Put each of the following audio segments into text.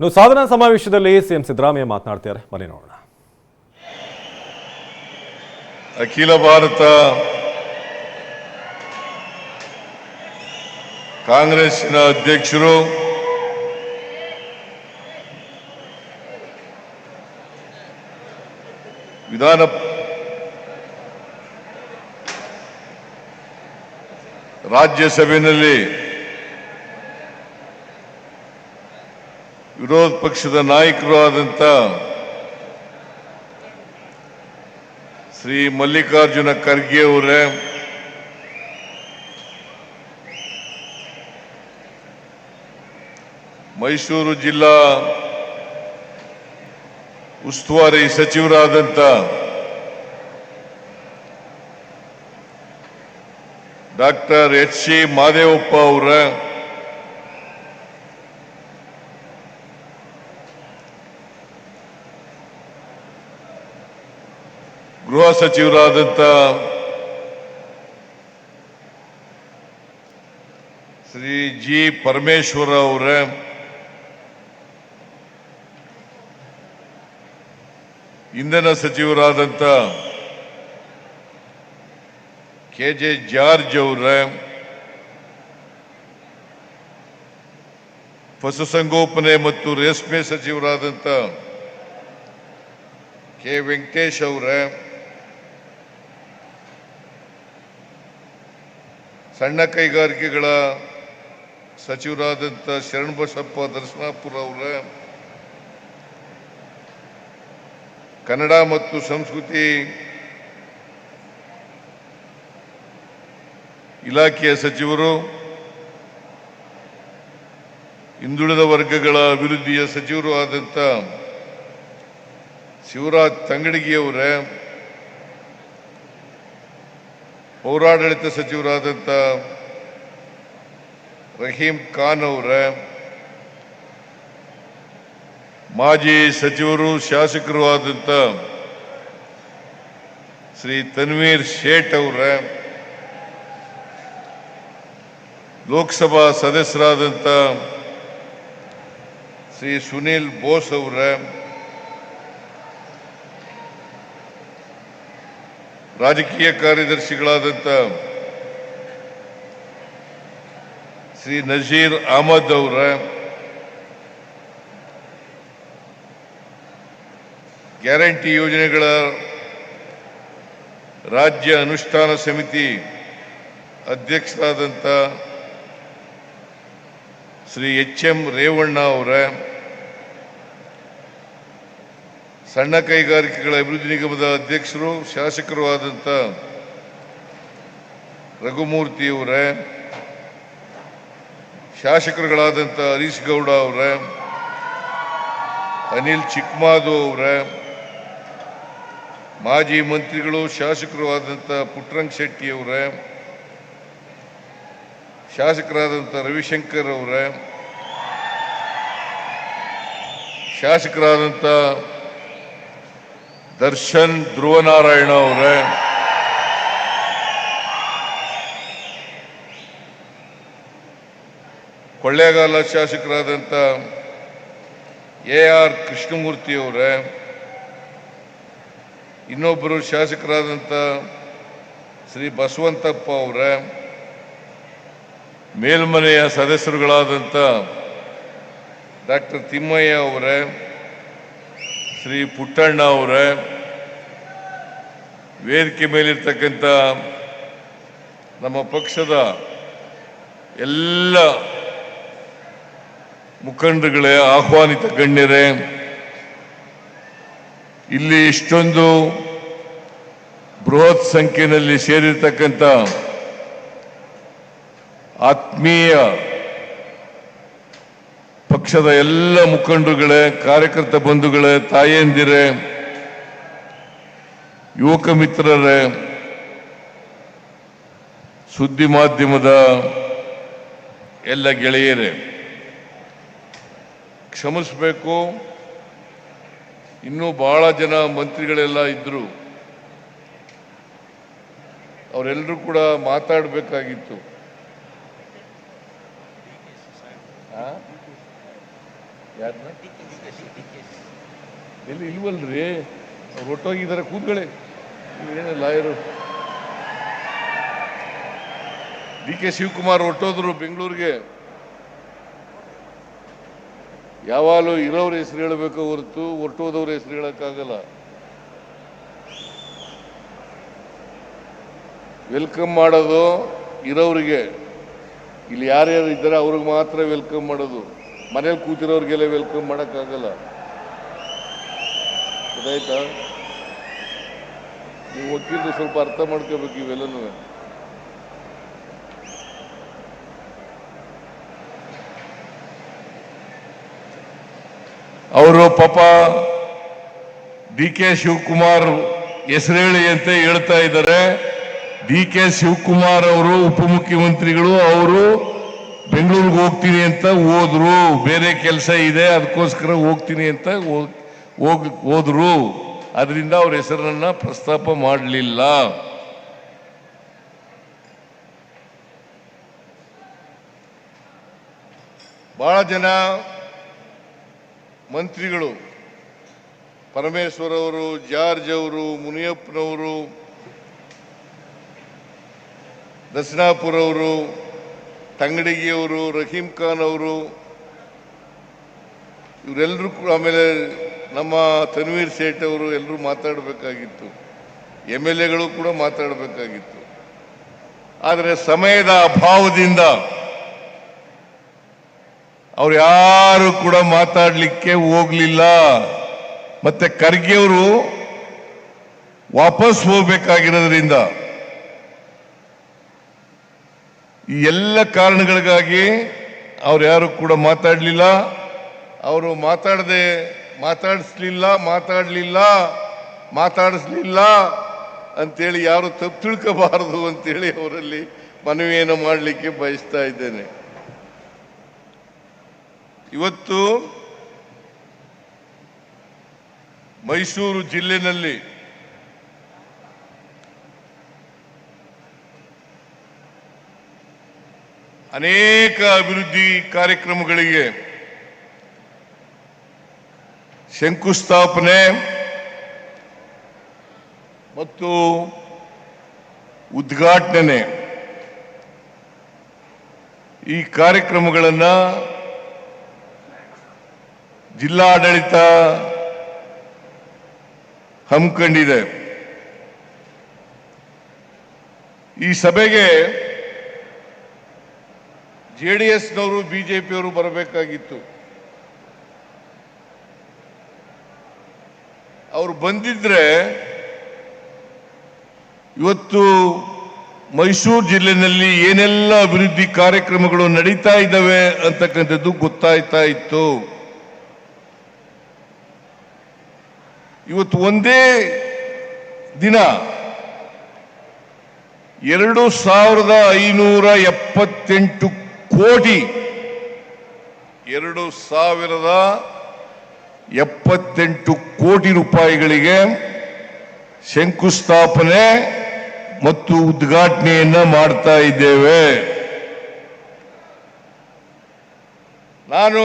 ಸಾಧನಾ ಸಮಾವೇಶದಲ್ಲಿ ಸಿಎಂ ಸಿದ್ದರಾಮಯ್ಯ ಮಾತನಾಡ್ತಾರೆ, ಬನ್ನಿ ನೋಡೋಣ. ಅಖಿಲ ಭಾರತ ಕಾಂಗ್ರೆಸ್ಸಿನ ಅಧ್ಯಕ್ಷರು ರಾಜ್ಯಸಭೆಯಲ್ಲಿ ವಿರೋಧ ಪಕ್ಷದ ನಾಯಕರು ಆದಂತ ಶ್ರೀ ಮಲ್ಲಿಕಾರ್ಜುನ ಖರ್ಗೆ ಅವರೇ, ಮೈಸೂರು ಜಿಲ್ಲಾ ಉಸ್ತುವಾರಿ ಸಚಿವರಾದಂತ ಡಾಕ್ಟರ್ ಎಚ್.ಸಿ. ಮಾದೇವಪ್ಪ ಅವರ, ಗೃಹ ಸಚಿವರಾದಂತ ಶ್ರೀ ಜಿ. ಪರಮೇಶ್ವರ ಅವರ, ಇಂಧನ ಸಚಿವರಾದಂತ ಕೆ.ಜೆ. ಜಾರ್ಜ್ ಅವರ, ಪಶುಸಂಗೋಪನೆ ಮತ್ತು ರೇಷ್ಮೆ ಸಚಿವರಾದಂತ ಕೆ. ವೆಂಕಟೇಶ್ ಅವರ, ಸಣ್ಣ ಕೈಗಾರಿಕೆಗಳ ಸಚಿವರಾದಂಥ ಶರಣಬಸಪ್ಪ ದರ್ಶನಾಪುರ ಅವರ, ಕನ್ನಡ ಮತ್ತು ಸಂಸ್ಕೃತಿ ಇಲಾಖೆಯ ಸಚಿವರು, ಹಿಂದುಳಿದ ವರ್ಗಗಳ ಅಭಿವೃದ್ಧಿಯ ಸಚಿವರು ಆದಂಥ ಶಿವರಾಜ್ ತಂಗಡಗಿಯವರ, ಪೌರಾಡಳಿತ ಸಚಿವರಾದಂಥ ರಹೀಂ ಖಾನ್ ಅವರ, ಮಾಜಿ ಸಚಿವರು ಶಾಸಕರು ಆದಂಥ ಶ್ರೀ ತನ್ವೀರ್ ಶೇಟ್ ಅವರ, ಲೋಕಸಭಾ ಸದಸ್ಯರಾದಂಥ ಶ್ರೀ ಸುನೀಲ್ ಬೋಸ್ ಅವರ, ರಾಜಕೀಯ ಕಾರ್ಯದರ್ಶಿಗಳಾದಂಥ ಶ್ರೀ ನಜೀರ್ ಅಹಮದ್ ಅವರ, ಗ್ಯಾರಂಟಿ ಯೋಜನೆಗಳ ರಾಜ್ಯ ಅನುಷ್ಠಾನ ಸಮಿತಿ ಅಧ್ಯಕ್ಷರಾದಂಥ ಶ್ರೀ ಎಚ್.ಎಂ. ರೇವಣ್ಣ ಅವರ, ಸಣ್ಣ ಕೈಗಾರಿಕೆಗಳ ಅಭಿವೃದ್ಧಿ ನಿಗಮದ ಅಧ್ಯಕ್ಷರು ಶಾಸಕರು ಆದಂಥ ರಘುಮೂರ್ತಿ ಅವರ, ಶಾಸಕರುಗಳಾದಂಥ ಹರೀಶ್ ಗೌಡ ಅವರ, ಅನಿಲ್ ಚಿಕ್ಕಮಾದು ಅವರ, ಮಾಜಿ ಮಂತ್ರಿಗಳು ಶಾಸಕರು ಆದಂಥ ಪುಟ್ಟರಂಗ ಶೆಟ್ಟಿ ಅವರ, ಶಾಸಕರಾದಂಥ ರವಿಶಂಕರ್ ಅವರ, ಶಾಸಕರಾದಂಥ ದರ್ಶನ್ ಧ್ರುವನಾರಾಯಣ ಅವರ, ಕೊಳ್ಳೇಗಾಲ ಶಾಸಕರಾದಂಥ ಎ.ಆರ್. ಕೃಷ್ಣಮೂರ್ತಿ ಅವರ, ಇನ್ನೊಬ್ಬರು ಶಾಸಕರಾದಂಥ ಶ್ರೀ ಬಸವಂತಪ್ಪ ಅವರ, ಮೇಲ್ಮನೆಯ ಸದಸ್ಯರುಗಳಾದಂಥ ಡಾಕ್ಟರ್ ತಿಮ್ಮಯ್ಯ ಅವರ, ಶ್ರೀ ಪುಟ್ಟಣ್ಣ ಅವರ, ವೇದಿಕೆ ಮೇಲಿರ್ತಕ್ಕಂಥ ನಮ್ಮ ಪಕ್ಷದ ಎಲ್ಲ ಮುಖಂಡರುಗಳೇ, ಆಹ್ವಾನಿತ ಗಣ್ಯರೇ, ಇಲ್ಲಿ ಇಷ್ಟೊಂದು ಬೃಹತ್ ಸಂಖ್ಯೆಯಲ್ಲಿ ಸೇರಿರ್ತಕ್ಕಂಥ ಆತ್ಮೀಯ ಪಕ್ಷದ ಎಲ್ಲ ಮುಖಂಡರುಗಳೇ, ಕಾರ್ಯಕರ್ತ ಬಂಧುಗಳೇ, ತಾಯಂದಿರೇ, ಯುವಕ ಮಿತ್ರರೇ, ಸುದ್ದಿ ಮಾಧ್ಯಮದ ಎಲ್ಲ ಗೆಳೆಯರೇ, ಕ್ಷಮಿಸಬೇಕು. ಇನ್ನೂ ಬಹಳ ಜನ ಮಂತ್ರಿಗಳೆಲ್ಲ ಇದ್ರು, ಅವರೆಲ್ಲರೂ ಕೂಡ ಮಾತಾಡಬೇಕಾಗಿತ್ತು. ಯಾರನ್ನ ಎಲ್ಲಿ ಇಲ್ವಲ್ರಿ, ಅವ್ರು ಒಟ್ಟೋಗಿದ್ದಾರೆ. ಕೂತ್ಕೊಳ್ಳಿ, ನೀವೇನು ಲಾಯರು. DK ಶಿವಕುಮಾರ್ ಹೊಟ್ಟೋದ್ರು ಬೆಂಗಳೂರಿಗೆ. ಯಾವಾಗಲೂ ಇರೋರ ಹೆಸರು ಹೇಳಬೇಕು ಹೊರತು ಹೊರಟೋದವ್ರ ಹೆಸರು ಹೇಳಕ್ಕಾಗಲ್ಲ. ವೆಲ್ಕಮ್ ಮಾಡೋದು ಇರೋರಿಗೆ, ಇಲ್ಲಿ ಯಾರ್ಯಾರು ಇದ್ದಾರೆ ಅವ್ರಿಗೆ ಮಾತ್ರ ವೆಲ್ಕಮ್ ಮಾಡೋದು. ಮನೇಲಿ ಕೂತಿರೋರಿಗೆಲ್ಲ ವೆಲ್ಕಮ್ ಮಾಡೋಕ್ಕಾಗಲ್ಲ. ಗೊತ್ತಾಯ್ತಾ? ನೀವು ವಕೀಲರು ಸ್ವಲ್ಪ ಅರ್ಥ ಮಾಡ್ಕೋಬೇಕು ಇವೆಲ್ಲನೂ. ಅವರು ಪಾಪ DK ಶಿವಕುಮಾರ್ ಹೆಸರು ಹೇಳಿ ಅಂತ ಹೇಳ್ತಾ ಇದ್ದಾರೆ. DK ಶಿವಕುಮಾರ್ ಅವರು ಉಪಮುಖ್ಯಮಂತ್ರಿಗಳು, ಅವರು ಬೆಂಗಳೂರಿಗೆ ಹೋಗ್ತೀನಿ ಅಂತ ಹೋದ್ರು. ಬೇರೆ ಕೆಲಸ ಇದೆ ಅದಕ್ಕೋಸ್ಕರ ಹೋಗ್ತೀನಿ ಅಂತ ಹೋದ್ರು. ಅದರಿಂದ ಅವ್ರ ಹೆಸರನ್ನ ಪ್ರಸ್ತಾಪ ಮಾಡಲಿಲ್ಲ. ಬಹಳ ಜನ ಮಂತ್ರಿಗಳು, ಪರಮೇಶ್ವರ್ ಅವರು, ಜಾರ್ಜ್ ಅವರು, ಮುನಿಯಪ್ಪನವರು, ದಸನಾಪುರ ಅವರು, ತಂಗಡಿಗೆಯವರು, ರಹೀಂ ಖಾನ್ ಅವರು, ಇವರೆಲ್ಲರೂ ಕೂಡ, ಆಮೇಲೆ ನಮ್ಮ ತನ್ವೀರ್ ಸೇಠ್ ಅವರು ಎಲ್ಲರೂ ಮಾತಾಡಬೇಕಾಗಿತ್ತು. MLAಗಳು ಕೂಡ ಮಾತಾಡಬೇಕಾಗಿತ್ತು. ಆದರೆ ಸಮಯದ ಅಭಾವದಿಂದ ಅವ್ರು ಯಾರು ಕೂಡ ಮಾತಾಡಲಿಕ್ಕೆ ಹೋಗ್ಲಿಲ್ಲ. ಮತ್ತೆ ಖರ್ಗೆ ಅವರು ವಾಪಸ್ ಹೋಗ್ಬೇಕಾಗಿರೋದ್ರಿಂದ ಈ ಎಲ್ಲ ಕಾರಣಗಳಿಗಾಗಿ ಅವ್ರು ಯಾರು ಕೂಡ ಮಾತಾಡಲಿಲ್ಲ. ಅವರು ಮಾತಾಡಿಸ್ಲಿಲ್ಲ ಅಂತೇಳಿ ಯಾರು ತಪ್ಪು ತಿಳ್ಕೋಬಾರದು ಅಂತೇಳಿ ಅವರಲ್ಲಿ ಮನವಿಯನ್ನು ಮಾಡಲಿಕ್ಕೆ ಬಯಸ್ತಾ ಇದ್ದೇನೆ. ಇವತ್ತು ಮೈಸೂರು ಜಿಲ್ಲೆಯಲ್ಲಿ ಅನೇಕ ಅಭಿವೃದ್ಧಿ ಕಾರ್ಯಕ್ರಮಗಳಿಗೆ ಶಂಕುಸ್ಥಾಪನೆ ಮತ್ತು ಉದ್ಘಾಟನೆ, ಈ ಕಾರ್ಯಕ್ರಮಗಳನ್ನು ಜಿಲ್ಲಾಡಳಿತ ಹಮ್ಮಿಕೊಂಡಿದೆ. ಈ ಸಭೆಗೆ JDSನವರು, BJPಯವರು ಬರಬೇಕಾಗಿತ್ತು. ಅವರು ಬಂದಿದ್ರೆ ಇವತ್ತು ಮೈಸೂರು ಜಿಲ್ಲೆಯಲ್ಲಿ ಏನೆಲ್ಲ ಅಭಿವೃದ್ಧಿ ಕಾರ್ಯಕ್ರಮಗಳು ನಡೀತಾ ಇದ್ದಾವೆ ಅಂತಕ್ಕಂಥದ್ದು ಗೊತ್ತಾಯ್ತಾ ಇತ್ತು. ಇವತ್ತು ಒಂದೇ ದಿನ 2578 ಕೋಟಿ 2078 ಕೋಟಿ ರೂಪಾಯಿಗಳಿಗೆ ಶಂಕುಸ್ಥಾಪನೆ ಮತ್ತು ಉದ್ಘಾಟನೆಯನ್ನ ಮಾಡ್ತಾ ಇದ್ದೇವೆ. ನಾನು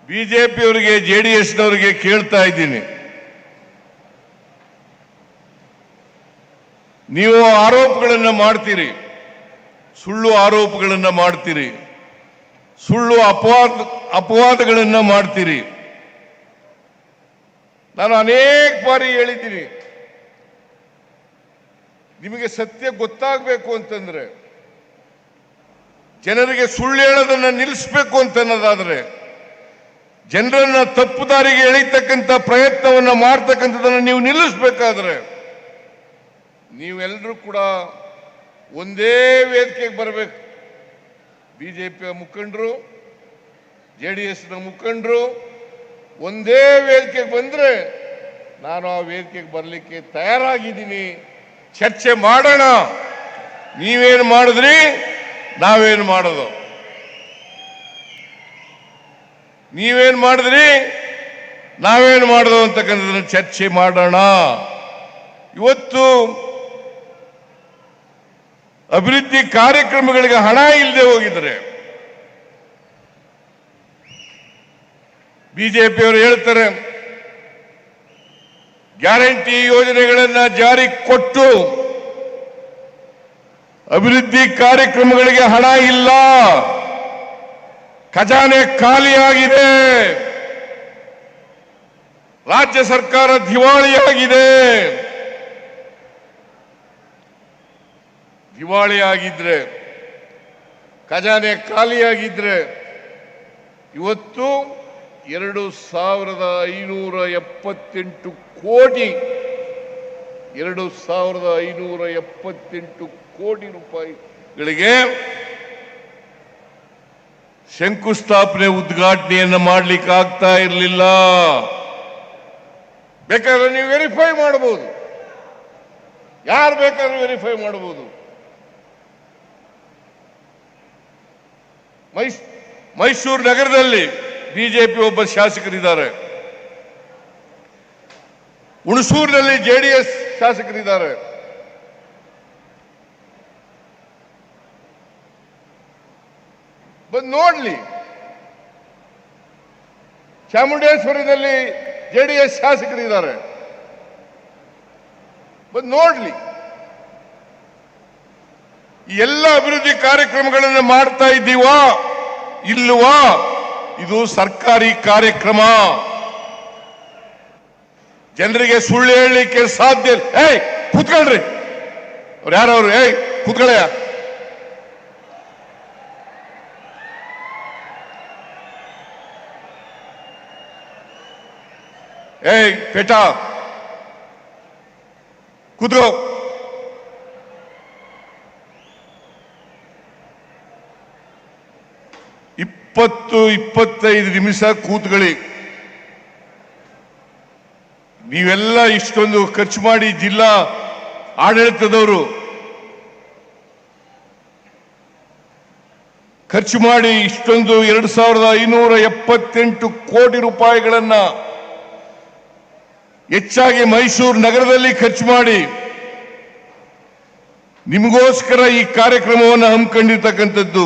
ಬಿಜೆಪಿಯವರಿಗೆ, JDSನವರಿಗೆ ಕೇಳ್ತಾ ಇದ್ದೀನಿ, ನೀವು ಆರೋಪಗಳನ್ನು ಮಾಡ್ತೀರಿ, ಸುಳ್ಳು ಆರೋಪಗಳನ್ನು ಮಾಡ್ತೀರಿ, ಸುಳ್ಳು ಅಪವಾದಗಳನ್ನು ಮಾಡ್ತೀರಿ. ನಾನು ಅನೇಕ ಬಾರಿ ಹೇಳಿದ್ದೀನಿ, ನಿಮಗೆ ಸತ್ಯ ಗೊತ್ತಾಗಬೇಕು ಅಂತಂದ್ರೆ, ಜನರಿಗೆ ಸುಳ್ಳು ಹೇಳೋದನ್ನ ನಿಲ್ಲಿಸಬೇಕು ಅಂತನ್ನೋದಾದ್ರೆ, ಜನರನ್ನ ತಪ್ಪು ದಾರಿಗೆ ಎಳೀತಕ್ಕಂಥ ಪ್ರಯತ್ನವನ್ನ ಮಾಡ್ತಕ್ಕಂಥದನ್ನು ನೀವು ನಿಲ್ಲಿಸಬೇಕಾದ್ರೆ ನೀವೆಲ್ಲರೂ ಕೂಡ ಒಂದೇ ವೇದಿಕೆಗೆ ಬರಬೇಕು. ಬಿಜೆಪಿಯ ಮುಖಂಡರು, JDSನ ಮುಖಂಡರು ಒಂದೇ ವೇದಿಕೆಗೆ ಬಂದ್ರೆ ನಾನು ಆ ವೇದಿಕೆಗೆ ಬರಲಿಕ್ಕೆ ತಯಾರಾಗಿದ್ದೀನಿ. ಚರ್ಚೆ ಮಾಡೋಣ. ನೀವೇನು ಮಾಡಿದ್ರಿ, ನಾವೇನು ಮಾಡೋದು, ನೀವೇನು ಮಾಡಿದ್ರಿ, ನಾವೇನು ಮಾಡೋದು ಅಂತಕ್ಕಂಥದ್ದನ್ನು ಚರ್ಚೆ ಮಾಡೋಣ. ಇವತ್ತು ಅಭಿವೃದ್ಧಿ ಕಾರ್ಯಕ್ರಮಗಳಿಗೆ ಹಣ ಇಲ್ಲದೆ ಹೋಗಿದ್ರೆ ಬಿಜೆಪಿಯವರು ಹೇಳ್ತಾರೆ ಗ್ಯಾರಂಟಿ ಯೋಜನೆಗಳನ್ನ ಜಾರಿ ಕೊಟ್ಟು ಅಭಿವೃದ್ಧಿ ಕಾರ್ಯಕ್ರಮಗಳಿಗೆ ಹಣ ಇಲ್ಲ, ಖಜಾನೆ ಖಾಲಿಯಾಗಿದೆ, ರಾಜ್ಯ ಸರ್ಕಾರ ದಿವಾಳಿಯಾಗಿದೆ. ದಿವಾಳಿಯಾಗಿದ್ರೆ, ಖಜಾನೆ ಖಾಲಿಯಾಗಿದ್ರೆ ಇವತ್ತು 2578 ಕೋಟಿ 2578 ಕೋಟಿ ರೂಪಾಯಿಗಳಿಗೆ ಶಂಕುಸ್ಥಾಪನೆ ಉದ್ಘಾಟನೆಯನ್ನು ಮಾಡಲಿಕ್ಕೆ ಆಗ್ತಾ ಇರಲಿಲ್ಲ. ಬೇಕಾದ್ರೆ ನೀವು ವೆರಿಫೈ ಮಾಡಬಹುದು, ಯಾರು ಬೇಕಾದ್ರೂ ವೆರಿಫೈ ಮಾಡಬಹುದು. ಮೈಸೂರು ನಗರದಲ್ಲಿ ಬಿಜೆಪಿ ಒಬ್ಬ ಶಾಸಕರಿದ್ದಾರೆ, ಹುಣಸೂರಿನಲ್ಲಿ ಜೆಡಿಎಸ್ ಶಾಸಕರಿದ್ದಾರೆ. ಬಂದು ನೋಡ್ಲಿ. ಚಾಮುಂಡೇಶ್ವರಿನಲ್ಲಿ ಜೆಡಿಎಸ್ ಶಾಸಕರಿದ್ದಾರೆ, ಬಂದು ನೋಡ್ಲಿ. ಈ ಎಲ್ಲ ಅಭಿವೃದ್ಧಿ ಕಾರ್ಯಕ್ರಮಗಳನ್ನು ಮಾಡ್ತಾ ಇದ್ದೀವಾ ಇಲ್ವಾ? ಇದು ಸರ್ಕಾರಿ ಕಾರ್ಯಕ್ರಮ. ಜನರಿಗೆ ಸುಳ್ಳು ಹೇಳಲಿಕ್ಕೆ ಸಾಧ್ಯ. ಕೂತ್ಕೊಳ್ರಿ, ಅವ್ರು ಯಾರವ್ರು? ಕೂತ್ಕೊಳ್ಳಯ್ಯ. ಪೇಟ ಕೂತ್ಕೋ. ಇಪ್ಪತ್ತು 25 ನಿಮಿಷ ಕೂತ್ಕೊಳ್ಳಿ. ನೀವೆಲ್ಲ ಇಷ್ಟೊಂದು ಖರ್ಚು ಮಾಡಿ, ಜಿಲ್ಲಾ ಆಡಳಿತದವರು ಖರ್ಚು ಮಾಡಿ ಇಷ್ಟೊಂದು 2578 ಕೋಟಿ ರೂಪಾಯಿಗಳನ್ನ ಹೆಚ್ಚಾಗಿ ಮೈಸೂರು ನಗರದಲ್ಲಿ ಖರ್ಚು ಮಾಡಿ ನಿಮಗೋಸ್ಕರ ಈ ಕಾರ್ಯಕ್ರಮವನ್ನು ಹಮ್ಮಿಕೊಂಡಿರ್ತಕ್ಕಂಥದ್ದು.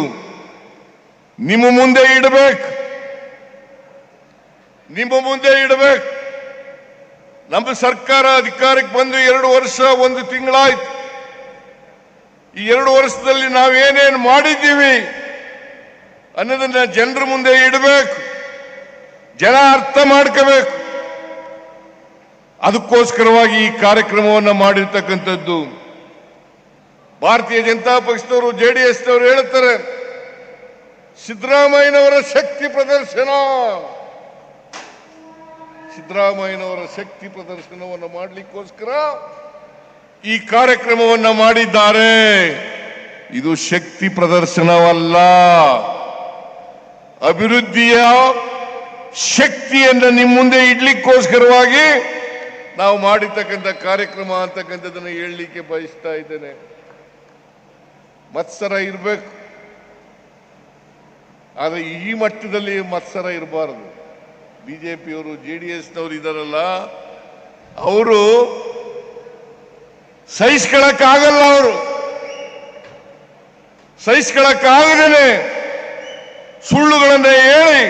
ನಿಮ್ಮ ಮುಂದೆ ಇಡಬೇಕು, ನಿಮ್ಮ ಮುಂದೆ ಇಡಬೇಕು. ನಮ್ಮ ಸರ್ಕಾರ ಅಧಿಕಾರಕ್ಕೆ ಬಂದು 2 ವರ್ಷ 1 ತಿಂಗಳಾಯ್ತು. ಈ 2 ವರ್ಷದಲ್ಲಿ ನಾವೇನೇನು ಮಾಡಿದ್ದೀವಿ ಅನ್ನೋದನ್ನ ಜನರ ಮುಂದೆ ಇಡಬೇಕು, ಜನ ಅರ್ಥ ಮಾಡ್ಕೋಬೇಕು. ಅದಕ್ಕೋಸ್ಕರವಾಗಿ ಈ ಕಾರ್ಯಕ್ರಮವನ್ನು ಮಾಡಿರ್ತಕ್ಕಂಥದ್ದು. ಭಾರತೀಯ ಜನತಾ ಪಕ್ಷದವರು, ಜೆಡಿಎಸ್ನವರು ಹೇಳ್ತಾರೆ ಸಿದ್ದರಾಮಯ್ಯನವರ ಶಕ್ತಿ ಪ್ರದರ್ಶನ. ಸಿದ್ದರಾಮಯ್ಯನವರ ಶಕ್ತಿ ಪ್ರದರ್ಶನವನ್ನು ಮಾಡಲಿಕ್ಕೋಸ್ಕರ ಈ ಕಾರ್ಯಕ್ರಮವನ್ನು ಮಾಡಿದ್ದಾರೆ. ಇದು ಶಕ್ತಿ ಪ್ರದರ್ಶನವಲ್ಲ, ಅಭಿವೃದ್ಧಿಯ ಶಕ್ತಿಯನ್ನು ನಿಮ್ಮ ಮುಂದೆ ಇಡ್ಲಿಕ್ಕೋಸ್ಕರವಾಗಿ ನಾವು ಮಾಡಿರ್ತಕ್ಕಂಥ ಕಾರ್ಯಕ್ರಮ ಅಂತಕ್ಕಂಥದ್ದನ್ನು ಹೇಳಲಿಕ್ಕೆ ಬಯಸ್ತಾ ಇದ್ದೇನೆ. ಮತ್ಸರ ಇರಬೇಕು, ಆದರೆ ಈ ಮಟ್ಟದಲ್ಲಿ ಮತ್ಸರ ಇರಬಾರದು. ಬಿಜೆಪಿಯವರು, ಜೆಡಿಎಸ್ನವರು ಇದಾರಲ್ಲ, ಅವರು ಸಹಿಸ್ಕೊಳ್ಳಕ್ಕಾಗಲ್ಲ. ಅವರು ಸಹಿಸ್ಕೊಳ್ಳಕ್ಕಾಗದೇನೆ ಸುಳ್ಳುಗಳನ್ನ ಹೇಳಿ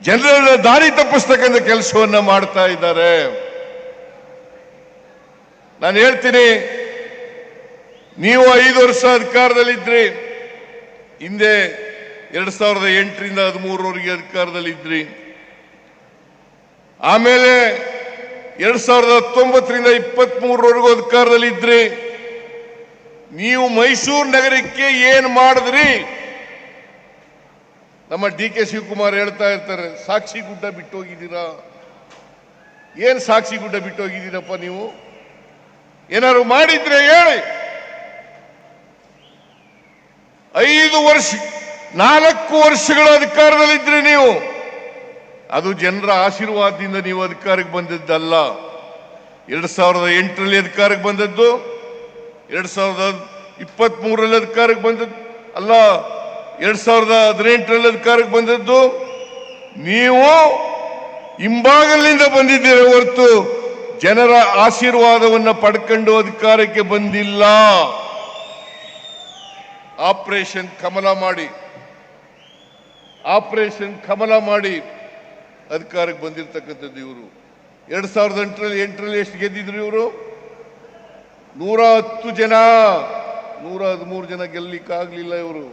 ಜನರನ್ನ ದಾರಿ ತಪ್ಪಿಸ್ತಕ್ಕಂಥ ಕೆಲಸವನ್ನ ಮಾಡ್ತಾ ಇದ್ದಾರೆ. ನಾನು ಹೇಳ್ತೀನಿ, ನೀವು 5 ವರ್ಷ ಅಧಿಕಾರದಲ್ಲಿದ್ರಿ. ಹಿಂದೆ 2008ರಿಂದ 13ರವರೆಗೆ ಅಧಿಕಾರದಲ್ಲಿದ್ರಿ. ಆಮೇಲೆ 2019ರಿಂದ 23ರವರೆಗೂ ಅಧಿಕಾರದಲ್ಲಿದ್ರಿ. ನೀವು ಮೈಸೂರು ನಗರಕ್ಕೆ ಏನು ಮಾಡಿದ್ರಿ? ನಮ್ಮ DK ಶಿವಕುಮಾರ್ ಹೇಳ್ತಾ ಇರ್ತಾರೆ, ಸಾಕ್ಷಿ ಗುಡ್ಡ ಬಿಟ್ಟು ಹೋಗಿದ್ದೀರಾ. ಏನ್ ಸಾಕ್ಷಿ ಗುಡ್ಡ ಬಿಟ್ಟು ಹೋಗಿದ್ದೀರಪ್ಪ ನೀವು? ಏನಾದ್ರು ಮಾಡಿದ್ರೆ ಹೇಳಿ. 4 ವರ್ಷಗಳ ಅಧಿಕಾರದಲ್ಲಿದ್ರಿ ನೀವು. ಅದು ಜನರ ಆಶೀರ್ವಾದದಿಂದ ನೀವು ಅಧಿಕಾರಕ್ಕೆ ಬಂದಿದ್ದಲ್ಲ. 2008ರಲ್ಲಿ ಅಧಿಕಾರಕ್ಕೆ ಬಂದದ್ದು, 2023ರಲ್ಲಿ ಅಧಿಕಾರಕ್ಕೆ ಬಂದದ್ದು ಅಲ್ಲ, 2018ರಲ್ಲಿ ಅಧಿಕಾರಕ್ಕೆ ಬಂದದ್ದು. ನೀವು ಹಿಂಬಾಗಲಿನಿಂದ ಬಂದಿದ್ದೀರಿ ಹೊರತು ಜನರ ಆಶೀರ್ವಾದವನ್ನು ಪಡ್ಕೊಂಡು ಅಧಿಕಾರಕ್ಕೆ ಬಂದಿಲ್ಲ. ಆಪರೇಷನ್ ಕಮಲ ಮಾಡಿ ಅಧಿಕಾರಕ್ಕೆ ಬಂದಿರತಕ್ಕಂಥದ್ದು ಇವರು. 2008ರಲ್ಲಿ ಎಷ್ಟು ಗೆದ್ದಿದ್ರು ಇವರು? 110 ಜನ, 113 ಜನ ಗೆಲ್ಲಿಕ್ಕಾಗ್ಲಿಲ್ಲ ಇವರು.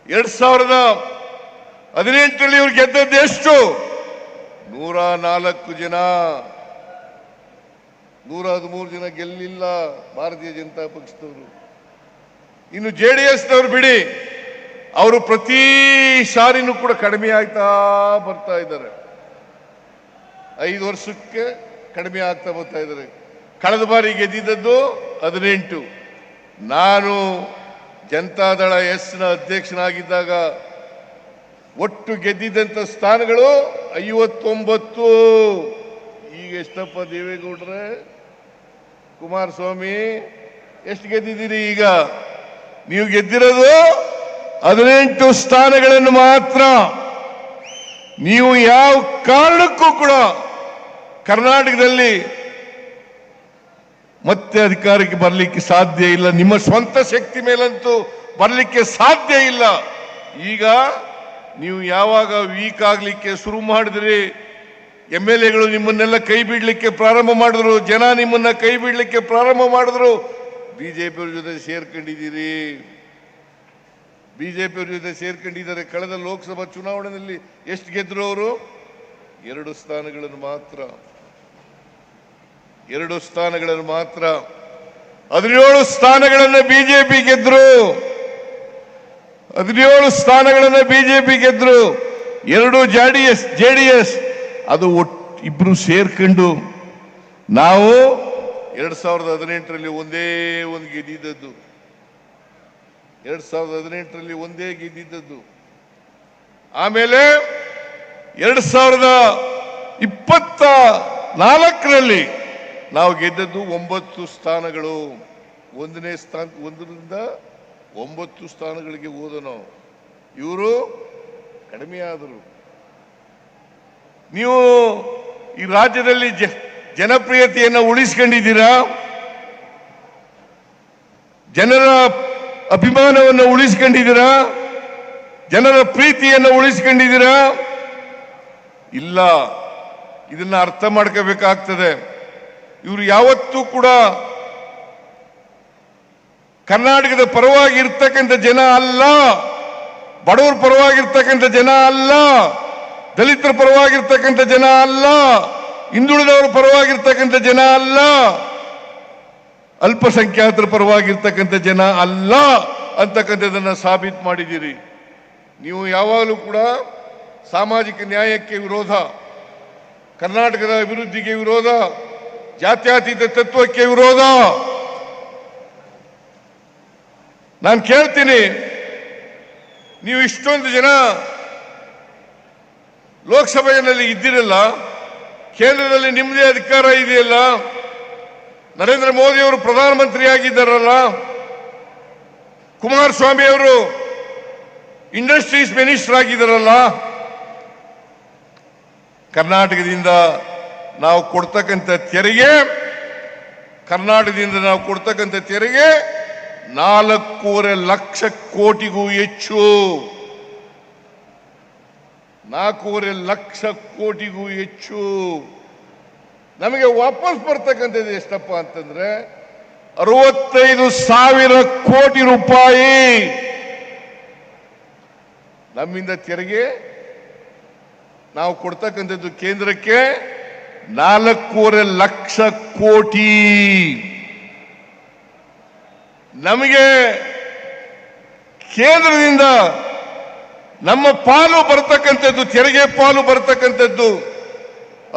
2018ರಲ್ಲಿ ಇವ್ರು ಗೆದ್ದದ್ದು ಎಷ್ಟು? 104 ಜನ, 113 ಜನ ಗೆಲ್ಲಿಲ್ಲ ಭಾರತೀಯ ಜನತಾ ಪಕ್ಷದವರು. ಇನ್ನು JDSನವರು ಬಿಡಿ, ಅವರು ಪ್ರತಿ ಸಾರಿನೂ ಕೂಡ ಕಡಿಮೆ ಆಗ್ತಾ ಬರ್ತಾ ಇದ್ದಾರೆ. 5 ವರ್ಷಕ್ಕೆ ಕಡಿಮೆ ಆಗ್ತಾ ಬರ್ತಾ ಇದ್ದಾರೆ. ಕಳೆದ ಬಾರಿ ಗೆದ್ದಿದ್ದದ್ದು 18. ನಾನು ಜನತಾದಳ ಎಸ್ನ ಅಧ್ಯಕ್ಷನಾಗಿದ್ದಾಗ ಒಟ್ಟು ಗೆದ್ದಿದ್ದಂಥ ಸ್ಥಾನಗಳು 59. ಈಗ ಎಷ್ಟಪ್ಪ ದೇವೇಗೌಡ್ರೆ, ಕುಮಾರಸ್ವಾಮಿ ಎಷ್ಟು ಗೆದ್ದಿದ್ದೀರಿ? ಈಗ ನೀವು ಗೆದ್ದಿರೋದು 18 ಸ್ಥಾನಗಳನ್ನು ಮಾತ್ರ. ನೀವು ಯಾವ ಕಾರಣಕ್ಕೂ ಕೂಡ ಕರ್ನಾಟಕದಲ್ಲಿ ಮತ್ತೆ ಅಧಿಕಾರಕ್ಕೆ ಬರಲಿಕ್ಕೆ ಸಾಧ್ಯ ಇಲ್ಲ. ನಿಮ್ಮ ಸ್ವಂತ ಶಕ್ತಿ ಮೇಲಂತೂ ಬರಲಿಕ್ಕೆ ಸಾಧ್ಯ ಇಲ್ಲ. ಈಗ ನೀವು ಯಾವಾಗ ವೀಕ್ ಆಗ್ಲಿಕ್ಕೆ ಶುರು ಮಾಡಿದ್ರಿ, MLAಗಳು ನಿಮ್ಮನ್ನೆಲ್ಲ ಕೈ ಬಿಡ್ಲಿಕ್ಕೆ ಪ್ರಾರಂಭ ಮಾಡಿದ್ರು, ಜನ ನಿಮ್ಮನ್ನ ಕೈ ಬಿಡ್ಲಿಕ್ಕೆ ಪ್ರಾರಂಭ ಮಾಡಿದ್ರು, ಬಿಜೆಪಿಯವ್ರ ಜೊತೆ ಸೇರ್ಕೊಂಡಿದ್ದಾರೆ. ಕಳೆದ ಲೋಕಸಭಾ ಚುನಾವಣೆಯಲ್ಲಿ ಎಷ್ಟು ಗೆದ್ರು ಅವರು? 2 ಸ್ಥಾನಗಳನ್ನು ಮಾತ್ರ. 17 ಸ್ಥಾನಗಳನ್ನು ಬಿಜೆಪಿ ಗೆದ್ರು. 17 ಸ್ಥಾನಗಳನ್ನು ಬಿಜೆಪಿ ಗೆದ್ರು. 2 JDS ಅದು ಇಬ್ರು ಸೇರ್ಕೊಂಡು ನಾವು 2018ರಲ್ಲಿ ಒಂದೇ ಒಂದು ಗೆದ್ದಿದ್ದದ್ದು. 2018ರಲ್ಲಿ ಒಂದೇ ಗೆದ್ದಿದ್ದದ್ದು. ಆಮೇಲೆ 2024ರಲ್ಲಿ ನಾವು ಗೆದ್ದದ್ದು 9 ಸ್ಥಾನಗಳು. 1ರಿಂದ 9 ಸ್ಥಾನಗಳಿಗೆ ಹೋದನು. ಇವರು ಕಡಿಮೆ ಆದರು. ನೀವು ಈ ರಾಜ್ಯದಲ್ಲಿ ಜನಪ್ರಿಯತೆಯನ್ನು ಉಳಿಸ್ಕೊಂಡಿದ್ದೀರಾ, ಜನರ ಅಭಿಮಾನವನ್ನು ಉಳಿಸ್ಕೊಂಡಿದ್ದೀರಾ, ಜನರ ಪ್ರೀತಿಯನ್ನು ಉಳಿಸ್ಕೊಂಡಿದ್ದೀರಾ? ಇಲ್ಲ. ಇದನ್ನ ಅರ್ಥ ಮಾಡ್ಕೋಬೇಕಾಗ್ತದೆ. ಇವರು ಯಾವತ್ತೂ ಕೂಡ ಕರ್ನಾಟಕದ ಪರವಾಗಿ ಇರ್ತಕ್ಕಂಥ ಜನ ಅಲ್ಲ, ಬಡವರ ಪರವಾಗಿರ್ತಕ್ಕಂಥ ಜನ ಅಲ್ಲ, ದಲಿತರ ಪರವಾಗಿರ್ತಕ್ಕಂಥ ಜನ ಅಲ್ಲ, ಹಿಂದುಳಿದವರ ಪರವಾಗಿರ್ತಕ್ಕಂಥ ಜನ ಅಲ್ಲ, ಅಲ್ಪಸಂಖ್ಯಾತರ ಪರವಾಗಿರ್ತಕ್ಕಂಥ ಜನ ಅಲ್ಲ ಅಂತಕ್ಕಂಥದ್ದನ್ನ ಸಾಬೀತು ಮಾಡಿದ್ದೀರಿ. ನೀವು ಯಾವಾಗಲೂ ಕೂಡ ಸಾಮಾಜಿಕ ನ್ಯಾಯಕ್ಕೆ ವಿರೋಧ, ಕರ್ನಾಟಕದ ಅಭಿವೃದ್ಧಿಗೆ ವಿರೋಧ, ಜಾತ್ಯತೀತ ತತ್ವಕ್ಕೆ ವಿರೋಧ. ನಾನು ಕೇಳ್ತೀನಿ, ನೀವು ಇಷ್ಟೊಂದು ಜನ ಲೋಕಸಭೆಯಲ್ಲಿ ಇದ್ದಿರಲ್ಲ, ಕೇಂದ್ರದಲ್ಲಿ ನಿಮ್ಮದೇ ಅಧಿಕಾರ ಇದೆಯಲ್ಲ, ನರೇಂದ್ರ ಮೋದಿ ಅವರು ಪ್ರಧಾನಮಂತ್ರಿ ಆಗಿದ್ದಾರಲ್ಲ, ಕುಮಾರಸ್ವಾಮಿ ಅವರು ಇಂಡಸ್ಟ್ರೀಸ್ ಮಿನಿಸ್ಟರ್ ಆಗಿದ್ದಾರಲ್ಲ, ಕರ್ನಾಟಕದಿಂದ ನಾವು ಕೊಡ್ತಕ್ಕಂಥ ತೆರಿಗೆ 4.5 ಲಕ್ಷ ಕೋಟಿಗೂ ಹೆಚ್ಚು. 4.5 ಲಕ್ಷ ಕೋಟಿಗೂ ಹೆಚ್ಚು. ನಮಗೆ ವಾಪಸ್ ಬರ್ತಕ್ಕಂಥದ್ದು ಎಷ್ಟಪ್ಪ ಅಂತಂದ್ರೆ 65,000 ಕೋಟಿ ರೂಪಾಯಿ ನಮ್ಮಿಂದ ತೆರಿಗೆ ನಾವು ಕೊಡ್ತಕ್ಕಂಥದ್ದು ಕೇಂದ್ರಕ್ಕೆ 4.5 ಲಕ್ಷ ಕೋಟಿ. ನಮಗೆ ಕೇಂದ್ರದಿಂದ ನಮ್ಮ ಪಾಲು ಬರ್ತಕ್ಕಂಥದ್ದು, ತೆರಿಗೆ ಪಾಲು ಬರ್ತಕ್ಕಂಥದ್ದು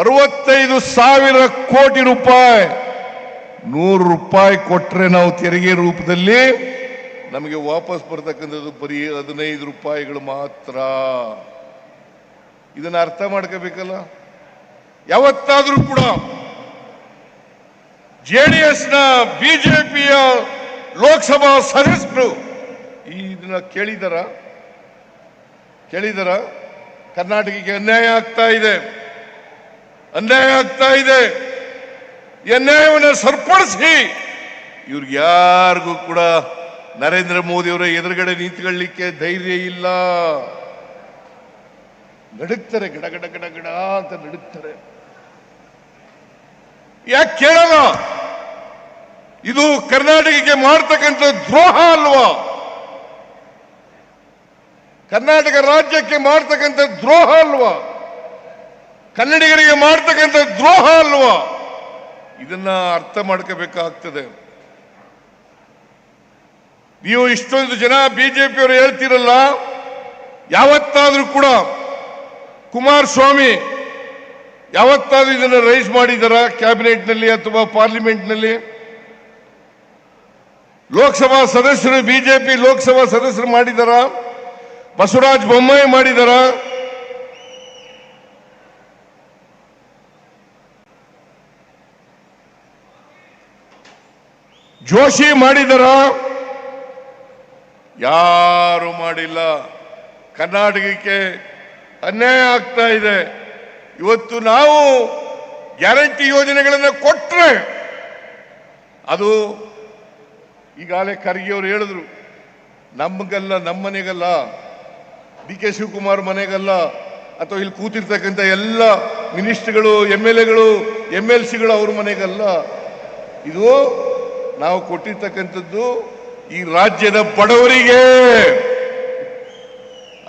65,000 ಕೋಟಿ ರೂಪಾಯಿ. 100 ರೂಪಾಯಿ ಕೊಟ್ರೆ ನಾವು ತೆರಿಗೆ ರೂಪದಲ್ಲಿ ನಮಗೆ ವಾಪಸ್ ಬರ್ತಕ್ಕಂಥದ್ದು ಬರೀ 15 ರೂಪಾಯಿಗಳು ಮಾತ್ರ. ಇದನ್ನ ಅರ್ಥ ಮಾಡ್ಕೋಬೇಕಲ್ಲ. ಯಾವತ್ತಾದ್ರೂ ಕೂಡ JDSನ ಬಿಜೆಪಿಯ ಲೋಕಸಭಾ ಸದಸ್ಯರು ಇದನ್ನ ಕೇಳಿದಾರ? ಕರ್ನಾಟಕಕ್ಕೆ ಅನ್ಯಾಯ ಆಗ್ತಾ ಇದೆ. ಈ ಅನ್ಯಾಯವನ್ನು ಸರಿಪಡಿಸಿ ಇವ್ರಿಗೆ ಯಾರಿಗೂ ಕೂಡ ನರೇಂದ್ರ ಮೋದಿ ಅವರ ಎದುರುಗಡೆ ನಿಂತ್ಕೊಳ್ಳಿಕ್ಕೆ ಧೈರ್ಯ ಇಲ್ಲ. ನಡುಕ್ತಾರೆ, ಗಡ ಗಡ ಗಡ ಗಡ ಅಂತ ನಡುಕ್ತಾರೆ. ಯಾಕೆ ಕೇಳಲ್ಲ? ಇದು ಕರ್ನಾಟಕಕ್ಕೆ ಮಾಡ್ತಕ್ಕಂಥ ದ್ರೋಹ ಅಲ್ವಾ? ಕರ್ನಾಟಕ ರಾಜ್ಯಕ್ಕೆ ಮಾಡ್ತಕ್ಕಂಥ ದ್ರೋಹ ಅಲ್ವಾ? ಕನ್ನಡಿಗರಿಗೆ ಮಾಡ್ತಕ್ಕಂಥ ದ್ರೋಹ ಅಲ್ವಾ? ಇದನ್ನ ಅರ್ಥ ಮಾಡ್ಕೋಬೇಕಾಗ್ತದೆ. ನೀವು ಇಷ್ಟೊಂದು ಜನ ಬಿಜೆಪಿಯವರು ಹೇಳ್ತಿರಲ್ಲ, ಯಾವತ್ತಾದ್ರೂ ಕೂಡ ಕುಮಾರಸ್ವಾಮಿ ಯಾವತ್ತಾದ್ರೂ ಇದನ್ನು ರೈಸ್ ಮಾಡಿದಾರ ಕ್ಯಾಬಿನೆಟ್ನಲ್ಲಿ ಅಥವಾ ಪಾರ್ಲಿಮೆಂಟ್ನಲ್ಲಿ? ಲೋಕಸಭಾ ಸದಸ್ಯರು, ಬಿಜೆಪಿ ಲೋಕಸಭಾ ಸದಸ್ಯರು ಮಾಡಿದಾರ? ಬಸವರಾಜ ಬೊಮ್ಮಾಯಿ ಮಾಡಿದಾರ? ಜೋಶಿ ಮಾಡಿದಾರ? ಯಾರು ಮಾಡಿಲ್ಲ. ಕರ್ನಾಟಕಕ್ಕೆ ಅನ್ಯಾಯ ಆಗ್ತಾ ಇದೆ. ಇವತ್ತು ನಾವು ಗ್ಯಾರಂಟಿ ಯೋಜನೆಗಳನ್ನು ಕೊಟ್ರೆ ಅದು ಈಗಾಗಲೇ ಖರ್ಗೆ ಅವರು ಹೇಳಿದ್ರು, ನಮಗಲ್ಲ, ನಮ್ಮ ಮನೆಗಲ್ಲ, ಡಿ ಕೆ ಶಿವಕುಮಾರ್ ಮನೆಗಲ್ಲ, ಅಥವಾ ಇಲ್ಲಿ ಕೂತಿರ್ತಕ್ಕಂಥ ಎಲ್ಲ ಮಿನಿಸ್ಟರ್ಗಳು, MLAಗಳು, MLCಗಳು ಅವ್ರ ಮನೆಗಲ್ಲ. ಇದು ನಾವು ಕೊಟ್ಟಿರ್ತಕ್ಕಂಥದ್ದು ಈ ರಾಜ್ಯದ ಬಡವರಿಗೆ.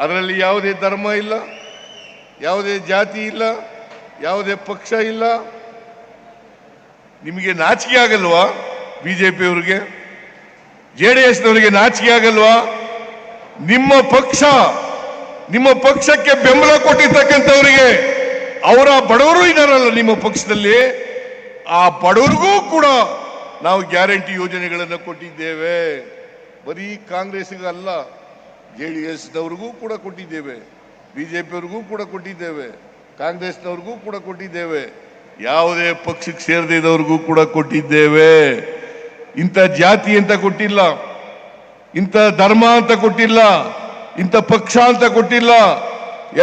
ಅದರಲ್ಲಿ ಯಾವುದೇ ಧರ್ಮ ಇಲ್ಲ, ಯಾವುದೇ ಜಾತಿ ಇಲ್ಲ, ಯಾವುದೇ ಪಕ್ಷ ಇಲ್ಲ. ನಿಮಗೆ ನಾಚಿಕೆ ಆಗಲ್ವಾ? ಬಿಜೆಪಿಯವರಿಗೆ, JDSನವರಿಗೆ ನಾಚಿಕೆ ಆಗಲ್ವಾ? ನಿಮ್ಮ ಪಕ್ಷಕ್ಕೆ ಬೆಂಬಲ ಕೊಟ್ಟಿರ್ತಕ್ಕಂಥವರಿಗೆ, ಅವರ ಬಡವರು ಇದ್ದಾರಲ್ಲ ನಿಮ್ಮ ಪಕ್ಷದಲ್ಲಿ, ಆ ಬಡವರಿಗೂ ಕೂಡ ನಾವು ಗ್ಯಾರಂಟಿ ಯೋಜನೆಗಳನ್ನು ಕೊಟ್ಟಿದ್ದೇವೆ. ಬರೀ ಕಾಂಗ್ರೆಸ್ಗಲ್ಲ, JDSನವ್ರಿಗೂ ಕೂಡ ಕೊಟ್ಟಿದ್ದೇವೆ, ಬಿಜೆಪಿಯವ್ರಿಗೂ ಕೂಡ ಕೊಟ್ಟಿದ್ದೇವೆ, ಕಾಂಗ್ರೆಸ್ನವ್ರಿಗೂ ಕೂಡ ಕೊಟ್ಟಿದ್ದೇವೆ, ಯಾವುದೇ ಪಕ್ಷಕ್ಕೆ ಸೇರದಿದ್ದವ್ರಿಗೂ ಕೂಡ ಕೊಟ್ಟಿದ್ದೇವೆ. ಇಂಥ ಜಾತಿ ಅಂತ ಕೊಟ್ಟಿಲ್ಲ, ಇಂಥ ಧರ್ಮ ಅಂತ ಕೊಟ್ಟಿಲ್ಲ, ಇಂಥ ಪಕ್ಷ ಅಂತ ಕೊಟ್ಟಿಲ್ಲ.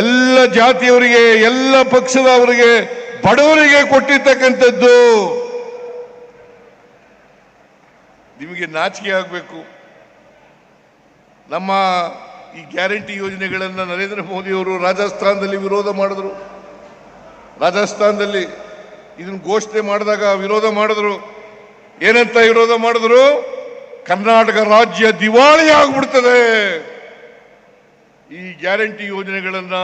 ಎಲ್ಲ ಜಾತಿಯವರಿಗೆ, ಎಲ್ಲ ಪಕ್ಷದವರಿಗೆ, ಬಡವರಿಗೆ ಕೊಟ್ಟಿರ್ತಕ್ಕಂಥದ್ದು. ನಿಮಗೆ ನಾಚಿಕೆ ಆಗಬೇಕು. ನಮ್ಮ ಈ ಗ್ಯಾರಂಟಿ ಯೋಜನೆಗಳನ್ನು ನರೇಂದ್ರ ಮೋದಿ ಅವರು ರಾಜಸ್ಥಾನದಲ್ಲಿ ವಿರೋಧ ಮಾಡಿದ್ರು. ರಾಜಸ್ಥಾನದಲ್ಲಿ ಇದನ್ನು ಘೋಷಣೆ ಮಾಡಿದಾಗ ವಿರೋಧ ಮಾಡಿದ್ರು. ಏನಂತ ವಿರೋಧ ಮಾಡಿದ್ರು? ಕರ್ನಾಟಕ ರಾಜ್ಯ ದಿವಾಳಿ ಆಗ್ಬಿಡ್ತದೆ, ಈ ಗ್ಯಾರಂಟಿ ಯೋಜನೆಗಳನ್ನು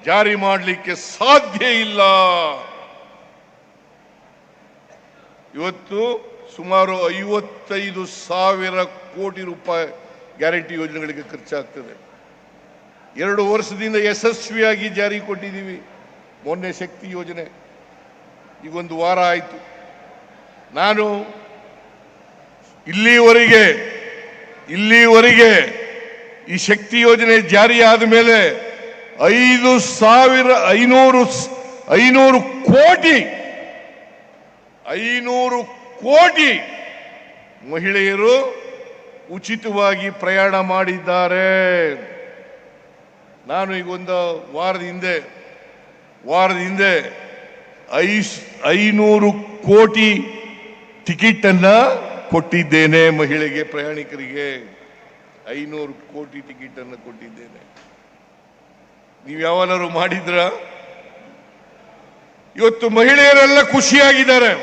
ಜಾರಿ ಮಾಡಲಿಕ್ಕೆ ಸಾಧ್ಯ ಇಲ್ಲ. ಇವತ್ತು ಸುಮಾರು 55,000 ಕೋಟಿ ರೂಪಾಯಿ ಗ್ಯಾರಂಟಿ ಯೋಜನೆಗಳಿಗೆ ಖರ್ಚಾಗ್ತದೆ. 2 ವರ್ಷದಿಂದ ಯಶಸ್ವಿಯಾಗಿ ಜಾರಿ ಕೊಟ್ಟಿದ್ದೀವಿ. ಮೊನ್ನೆ ಶಕ್ತಿ ಯೋಜನೆ ಈಗೊಂದು ವಾರ ಆಯಿತು. ನಾನು ಇಲ್ಲಿವರೆಗೆ ಈ ಶಕ್ತಿ ಯೋಜನೆ ಜಾರಿ ಆದ ಮೇಲೆ 500 ಕೋಟಿ ಮಹಿಳೆಯರು ಉಚಿತವಾಗಿ ಪ್ರಯಾಣ ಮಾಡಿದ್ದಾರೆ. ನಾನು ಈಗ ಒಂದು ವಾರದ ಹಿಂದೆ 500 ಕೋಟಿ ಟಿಕೆಟ್ ಅನ್ನ ಕೊಟ್ಟಿದ್ದೇನೆ ಮಹಿಳೆಗೆ, ಪ್ರಯಾಣಿಕರಿಗೆ 500 ಕೋಟಿ ಟಿಕೆಟ್ ಅನ್ನು ಕೊಟ್ಟಿದ್ದೇನೆ. ನೀವು ಯಾವಾಗಲಾದ್ರು ಮಾಡಿದ್ರ? ಇವತ್ತು ಮಹಿಳೆಯರೆಲ್ಲ ಖುಷಿಯಾಗಿದ್ದಾರೆ,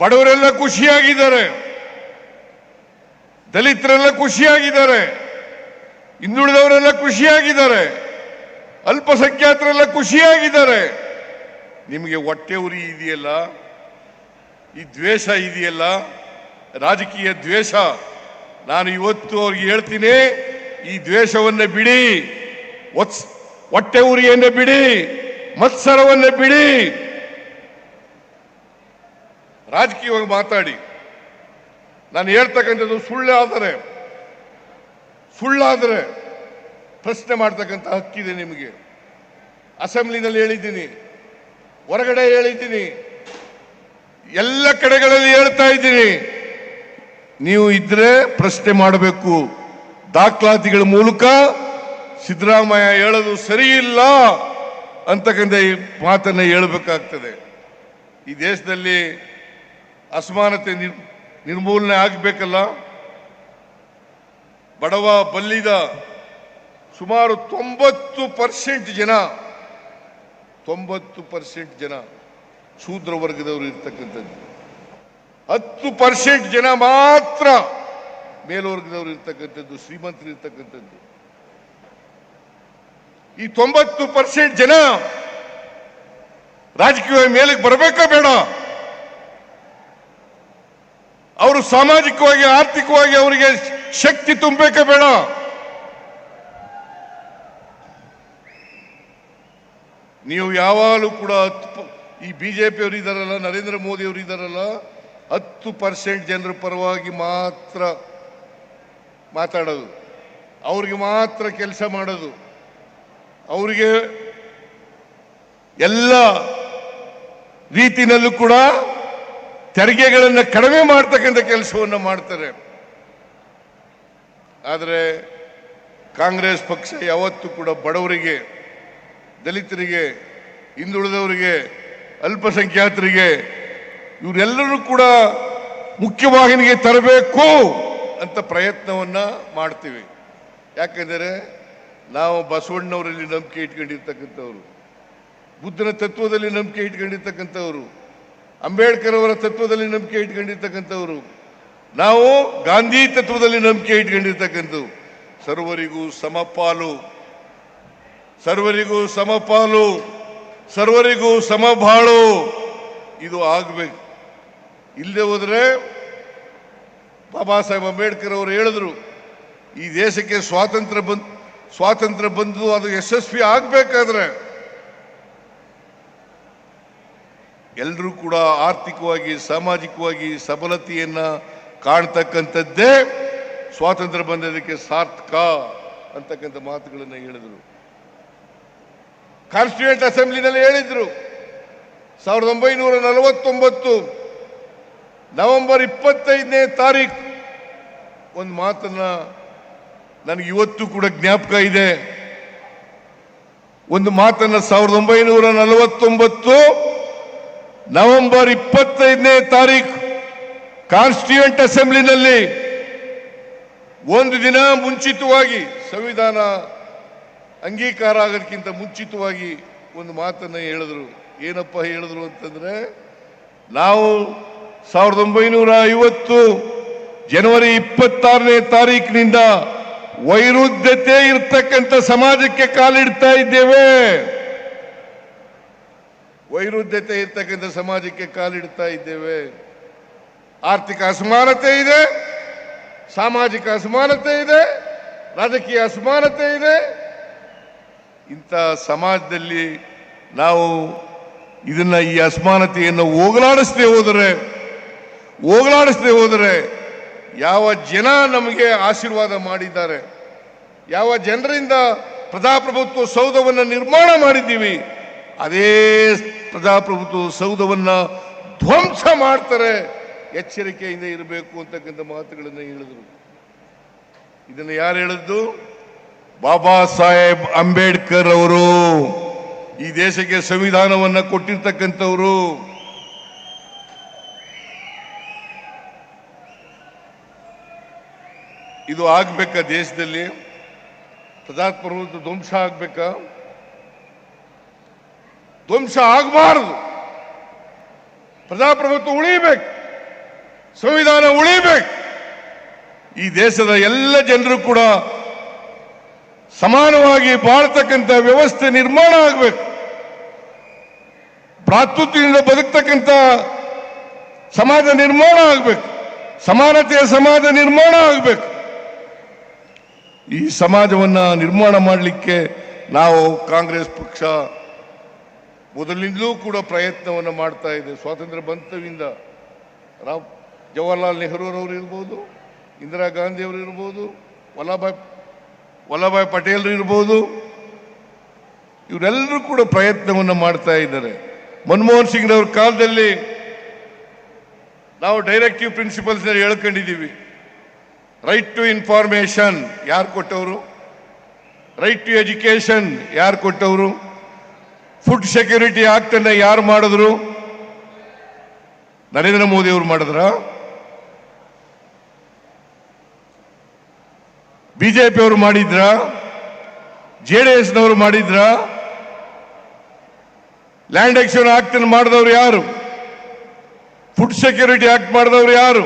ಬಡವರೆಲ್ಲ ಖುಷಿಯಾಗಿದ್ದಾರೆ, ದಲಿತರೆಲ್ಲ ಖುಷಿಯಾಗಿದ್ದಾರೆ, ಹಿಂದುಳಿದವರೆಲ್ಲ ಖುಷಿಯಾಗಿದ್ದಾರೆ, ಅಲ್ಪಸಂಖ್ಯಾತರೆಲ್ಲ ಖುಷಿಯಾಗಿದ್ದಾರೆ. ನಿಮಗೆ ಹೊಟ್ಟೆ ಉರಿ ಇದೆಯಲ್ಲ, ಈ ದ್ವೇಷ ಇದೆಯಲ್ಲ, ರಾಜಕೀಯ ದ್ವೇಷ, ನಾನು ಇವತ್ತು ಅವ್ರಿಗೆ ಹೇಳ್ತೀನಿ, ಈ ದ್ವೇಷವನ್ನ ಬಿಡಿ, ಹೊಟ್ಟೆ ಉರಿಯನ್ನ ಬಿಡಿ, ಮತ್ಸರವನ್ನ ಬಿಡಿ, ರಾಜಕೀಯವಾಗಿ ಮಾತಾಡಿ. ನಾನು ಹೇಳ್ತಕ್ಕಂಥದ್ದು ಸುಳ್ಳಾದರೆ ಪ್ರಶ್ನೆ ಮಾಡ್ತಕ್ಕಂಥ ಹಕ್ಕಿದೆ ನಿಮಗೆ. ಅಸೆಂಬ್ಲಿನಲ್ಲಿ ಹೇಳಿದ್ದೀನಿ, ಹೊರಗಡೆ ಹೇಳಿದ್ದೀನಿ, ಎಲ್ಲ ಕಡೆಗಳಲ್ಲಿ ಹೇಳ್ತಾ ಇದ್ದೀನಿ. ನೀವು ಇದ್ರೆ ಪ್ರಶ್ನೆ ಮಾಡಬೇಕು. ದಾಖಲಾತಿಗಳ ಮೂಲಕ ಸಿದ್ದರಾಮಯ್ಯ ಹೇಳೋದು ಸರಿ ಇಲ್ಲ ಅಂತಕ್ಕಂಥ ಈ ಮಾತನ್ನ ಹೇಳಬೇಕಾಗ್ತದೆ. ಈ ದೇಶದಲ್ಲಿ ಅಸಮಾನತೆ ನಿರ್ಮೂಲನೆ ಆಗಬೇಕಲ್ಲ. ಬಡವ ಬಲ್ಲಿದ ಸುಮಾರು 90% ಜನ 90% ಜನ ಶೂದ್ರ ವರ್ಗದವರು ಇರ್ತಕ್ಕಂಥದ್ದು, 10% ಜನ ಮಾತ್ರ ಮೇಲ್ವರ್ಗದವರು ಇರ್ತಕ್ಕಂಥದ್ದು, ಶ್ರೀಮಂತರು ಇರ್ತಕ್ಕಂಥದ್ದು. ಈ 90% ಜನ ರಾಜಕೀಯವಾಗಿ ಮೇಲಕ್ಕೆ ಬರಬೇಕಾ ಬೇಡ? ಅವರು ಸಾಮಾಜಿಕವಾಗಿ ಆರ್ಥಿಕವಾಗಿ ಅವರಿಗೆ ಶಕ್ತಿ ತುಂಬಬೇಕಾ ಬೇಡ? ನೀವು ಯಾವಾಗಲೂ ಕೂಡ ಈ ಬಿಜೆಪಿ ಅವರು ಇದ್ದಾರಲ್ಲ, ನರೇಂದ್ರ ಮೋದಿ ಅವರು ಇದ್ದಾರಲ್ಲ, 10% ಜನರ ಪರವಾಗಿ ಮಾತ್ರ ಮಾತಾಡೋದು, ಅವ್ರಿಗೆ ಮಾತ್ರ ಕೆಲಸ ಮಾಡೋದು, ಅವರಿಗೆ ಎಲ್ಲ ರೀತಿಯಲ್ಲೂ ಕೂಡ ತೆರಿಗೆಗಳನ್ನು ಕಡಿಮೆ ಮಾಡ್ತಕ್ಕಂಥ ಕೆಲಸವನ್ನು ಮಾಡ್ತಾರೆ. ಆದರೆ ಕಾಂಗ್ರೆಸ್ ಪಕ್ಷ ಯಾವತ್ತೂ ಕೂಡ ಬಡವರಿಗೆ, ದಲಿತರಿಗೆ, ಹಿಂದುಳಿದವರಿಗೆ, ಅಲ್ಪಸಂಖ್ಯಾತರಿಗೆ ಇವರೆಲ್ಲರೂ ಕೂಡ ಮುಖ್ಯವಾಹಿನಿಗೆ ತರಬೇಕು ಅಂತ ಪ್ರಯತ್ನವನ್ನ ಮಾಡ್ತೀವಿ. ಯಾಕೆಂದರೆ ನಾವು ಬಸವಣ್ಣವರಲ್ಲಿ ನಂಬಿಕೆ ಇಟ್ಕೊಂಡಿರ್ತಕ್ಕಂಥವ್ರು, ಬುದ್ಧನ ತತ್ವದಲ್ಲಿ ನಂಬಿಕೆ ಇಟ್ಕೊಂಡಿರ್ತಕ್ಕಂಥವ್ರು, ಅಂಬೇಡ್ಕರ್ ಅವರ ತತ್ವದಲ್ಲಿ ನಂಬಿಕೆ ಇಟ್ಕೊಂಡಿರ್ತಕ್ಕಂಥವ್ರು, ನಾವು ಗಾಂಧಿ ತತ್ವದಲ್ಲಿ ನಂಬಿಕೆ ಇಟ್ಕೊಂಡಿರ್ತಕ್ಕಂಥವು. ಸರ್ವರಿಗೂ ಸಮಪಾಲು, ಸರ್ವರಿಗೂ ಸಮಪಾಲು, ಸರ್ವರಿಗೂ ಸಮಬಾಳು, ಇದು ಆಗಬೇಕು. ಇಲ್ಲದೆ ಹೋದ್ರೆ ಬಾಬಾ ಸಾಹೇಬ್ ಅಂಬೇಡ್ಕರ್ ಅವರು ಹೇಳಿದ್ರು, ಈ ದೇಶಕ್ಕೆ ಸ್ವಾತಂತ್ರ್ಯ ಬಂದು ಅದು ಯಶಸ್ವಿ ಆಗಬೇಕಾದ್ರೆ ಎಲ್ಲರೂ ಕೂಡ ಆರ್ಥಿಕವಾಗಿ ಸಾಮಾಜಿಕವಾಗಿ ಸಬಲತೆಯನ್ನ ಕಾಣ್ತಕ್ಕಂಥದ್ದೇ ಸ್ವಾತಂತ್ರ್ಯ ಬಂದದಕ್ಕೆ ಸಾರ್ಥಕ ಅಂತಕ್ಕಂಥ ಮಾತುಗಳನ್ನು ಹೇಳಿದರು. ಕಾನ್ಸ್ಟಿಟ್ಯೂಯೆಂಟ್ ಅಸೆಂಬ್ಲಿನಲ್ಲಿ ಹೇಳಿದ್ರು. 1949 ನವೆಂಬರ್ 25ನೇ ತಾರೀಕು ಒಂದು ಮಾತನ್ನ ನನಗೆ ಇವತ್ತು ಕೂಡ ಜ್ಞಾಪಕ ಇದೆ. ಒಂದು ಮಾತನ್ನ 1949 ನವೆಂಬರ್ 25ನೇ ತಾರೀಕು ಕಾನ್ಸ್ಟಿಟ್ಯೂಯೆಂಟ್ ಅಸೆಂಬ್ಲಿನಲ್ಲಿ ಒಂದು ದಿನ ಮುಂಚಿತವಾಗಿ, ಸಂವಿಧಾನ ಅಂಗೀಕಾರ ಆಗೋದಕ್ಕಿಂತ ಮುಂಚಿತವಾಗಿ ಒಂದು ಮಾತನ್ನ ಹೇಳಿದ್ರು. ಏನಪ್ಪ ಹೇಳಿದ್ರು ಅಂತಂದ್ರೆ, ನಾವು 1950 ಜನವರಿ 26ನೇ ತಾರೀಕಿನಿಂದ ವೈರುಧ್ಯತೆ ಇರ್ತಕ್ಕಂಥ ಸಮಾಜಕ್ಕೆ ಕಾಲಿಡ್ತಾ ಇದ್ದೇವೆ. ವೈರುಧ್ಯತೆ ಇರ್ತಕ್ಕಂಥ ಸಮಾಜಕ್ಕೆ ಕಾಲಿಡ್ತಾ ಇದ್ದೇವೆ. ಆರ್ಥಿಕ ಅಸಮಾನತೆ ಇದೆ, ಸಾಮಾಜಿಕ ಅಸಮಾನತೆ ಇದೆ, ರಾಜಕೀಯ ಅಸಮಾನತೆ ಇದೆ. ಇಂಥ ಸಮಾಜದಲ್ಲಿ ನಾವು ಈ ಅಸಮಾನತೆಯನ್ನು ಹೋಗಲಾಡಿಸದೆ ಹೋದರೆ ಯಾವ ಜನ ನಮಗೆ ಆಶೀರ್ವಾದ ಮಾಡಿದ್ದಾರೆ, ಯಾವ ಜನರಿಂದ ಪ್ರಜಾಪ್ರಭುತ್ವ ಸೌಧವನ್ನು ನಿರ್ಮಾಣ ಮಾಡಿದ್ದೀವಿ, ಅದೇ ಪ್ರಜಾಪ್ರಭುತ್ವ ಸೌಧವನ್ನ ಧ್ವಂಸ ಮಾಡ್ತಾರೆ. ಎಚ್ಚರಿಕೆಯಿಂದ ಇರಬೇಕು ಅಂತಕ್ಕಂಥ ಮಾತುಗಳನ್ನು ಹೇಳಿದರು. ಇದನ್ನು ಯಾರು ಹೇಳಿದ್ದು? ಬಾಬಾ ಸಾಹೇಬ್ ಅಂಬೇಡ್ಕರ್ ಅವರು. ಈ ದೇಶಕ್ಕೆ ಸಂವಿಧಾನವನ್ನ ಕೊಟ್ಟಿರ್ತಕ್ಕಂಥವರು. ಇದು ಆಗ್ಬೇಕಾ? ದೇಶದಲ್ಲಿ ಪ್ರಜಾಪ್ರಭುತ್ವ ಧ್ವಂಸ ಆಗ್ಬೇಕಾ? ಧ್ವಂಸ ಆಗಬಾರದು. ಪ್ರಜಾಪ್ರಭುತ್ವ ಉಳಿಬೇಕು, ಸಂವಿಧಾನ ಉಳಿಬೇಕು. ಈ ದೇಶದ ಎಲ್ಲ ಜನರು ಕೂಡ ಸಮಾನವಾಗಿ ಬಾಳ್ತಕ್ಕಂಥ ವ್ಯವಸ್ಥೆ ನಿರ್ಮಾಣ ಆಗಬೇಕು. ಭ್ರಾತೃತ್ವದಿಂದ ಬದುಕ್ತಕ್ಕಂಥ ಸಮಾಜ ನಿರ್ಮಾಣ ಆಗಬೇಕು. ಸಮಾನತೆಯ ಸಮಾಜ ನಿರ್ಮಾಣ ಆಗಬೇಕು. ಈ ಸಮಾಜವನ್ನ ನಿರ್ಮಾಣ ಮಾಡಲಿಕ್ಕೆ ನಾವು ಕಾಂಗ್ರೆಸ್ ಪಕ್ಷ ಮೊದಲಿಂದಲೂ ಕೂಡ ಪ್ರಯತ್ನವನ್ನು ಮಾಡ್ತಾ ಇದೆ. ಸ್ವಾತಂತ್ರ್ಯ ಬಂತವಿಂದ ಜವಾಹರ್ಲಾಲ್ ನೆಹರೂರವರು ಇರ್ಬೋದು, ಇಂದಿರಾ ಗಾಂಧಿ ಅವರು ಇರ್ಬೋದು, ವಲ್ಲಭಾಯ್ ಪಟೇಲ್ ಇರ್ಬೋದು, ಇವರೆಲ್ಲರೂ ಕೂಡ ಪ್ರಯತ್ನವನ್ನು ಮಾಡ್ತಾ ಇದ್ದಾರೆ. ಮನಮೋಹನ್ ಸಿಂಗ್ ಅವರ ಕಾಲದಲ್ಲಿ ನಾವು ಡೈರೆಕ್ಟಿವ್ ಪ್ರಿನ್ಸಿಪಲ್ಸ್ ಹೇಳ್ಕೊಂಡಿದ್ದೀವಿ. ರೈಟ್ ಟು ಇನ್ಫಾರ್ಮೇಶನ್ ಯಾರು ಕೊಟ್ಟವರು? ರೈಟ್ ಟು ಎಜುಕೇಶನ್ ಯಾರು ಕೊಟ್ಟವರು? ಫುಡ್ ಸೆಕ್ಯೂರಿಟಿ ಆಕ್ಟ್ ಅನ್ನ ಯಾರು ಮಾಡಿದ್ರು? ನರೇಂದ್ರ ಮೋದಿ ಅವರು ಮಾಡಿದ್ರ? ಬಿಜೆಪಿ ಅವರು ಮಾಡಿದ್ರ, JDS ನವರು ಮಾಡಿದ್ರ? ಲ್ಯಾಂಡ್ ಎಕ್ಸ್ಚೇಂಜ್ ಆಕ್ಟ್ ಮಾಡಿದವರು ಯಾರು? ಫುಡ್ ಸೆಕ್ಯೂರಿಟಿ ಆಕ್ಟ್ ಮಾಡಿದವರು ಯಾರು?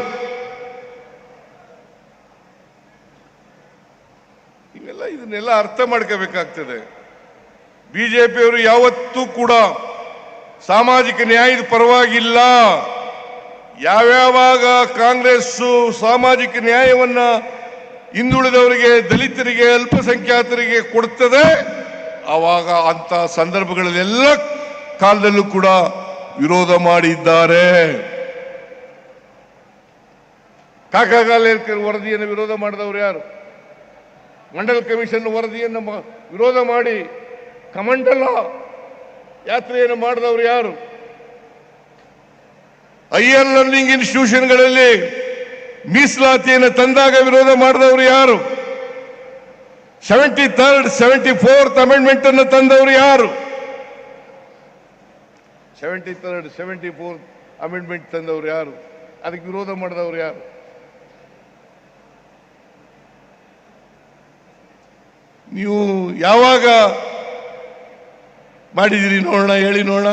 ಇದನ್ನೆಲ್ಲ ಅರ್ಥ ಮಾಡ್ಕೋಬೇಕಾಗ್ತದೆ. ಬಿಜೆಪಿಯವರು ಯಾವತ್ತೂ ಕೂಡ ಸಾಮಾಜಿಕ ನ್ಯಾಯದ ಪರವಾಗಿಲ್ಲ. ಯಾವ್ಯಾವಾಗ ಕಾಂಗ್ರೆಸ್ ಸಾಮಾಜಿಕ ನ್ಯಾಯವನ್ನ ಹಿಂದುಳಿದವರಿಗೆ, ದಲಿತರಿಗೆ, ಅಲ್ಪಸಂಖ್ಯಾತರಿಗೆ ಕೊಡ್ತದೆ, ಆವಾಗ ಅಂತ ಸಂದರ್ಭಗಳಲ್ಲೆಲ್ಲ ಕಾಲದಲ್ಲೂ ಕೂಡ ವಿರೋಧ ಮಾಡಿದ್ದಾರೆ. ಕಾಕಾಗಾಲೇಕರ್ ವರದಿಯನ್ನು ವಿರೋಧ ಮಾಡಿದವರು ಯಾರು? ಮಂಡಲ್ ಕಮಿಷನ್ ವರದಿಯನ್ನು ವಿರೋಧ ಮಾಡಿ ಕಮಂಡಲ ಯಾತ್ರೆಯನ್ನು ಮಾಡಿದವರು ಯಾರು? ಹೈಯರ್ ಲರ್ನಿಂಗ್ ಇನ್ಸ್ಟಿಟ್ಯೂಷನ್ಗಳಲ್ಲಿ ಮೀಸಲಾತಿಯನ್ನು ತಂದಾಗ ವಿರೋಧ ಮಾಡಿದವರು ಯಾರು? 73rd 74th ಅಮೆಂಡ್ಮೆಂಟ್ ಅನ್ನು ತಂದವರು ಯಾರು? 73rd 74th ಅಮೆಂಡ್ಮೆಂಟ್ ತಂದವರು ಯಾರು? ಅದಕ್ಕೆ ವಿರೋಧ ಮಾಡಿದವರು ಯಾರು? ನೀವು ಯಾವಾಗ ಮಾಡಿದಿರಿ ನೋಡೋಣ, ಹೇಳಿ ನೋಡೋಣ.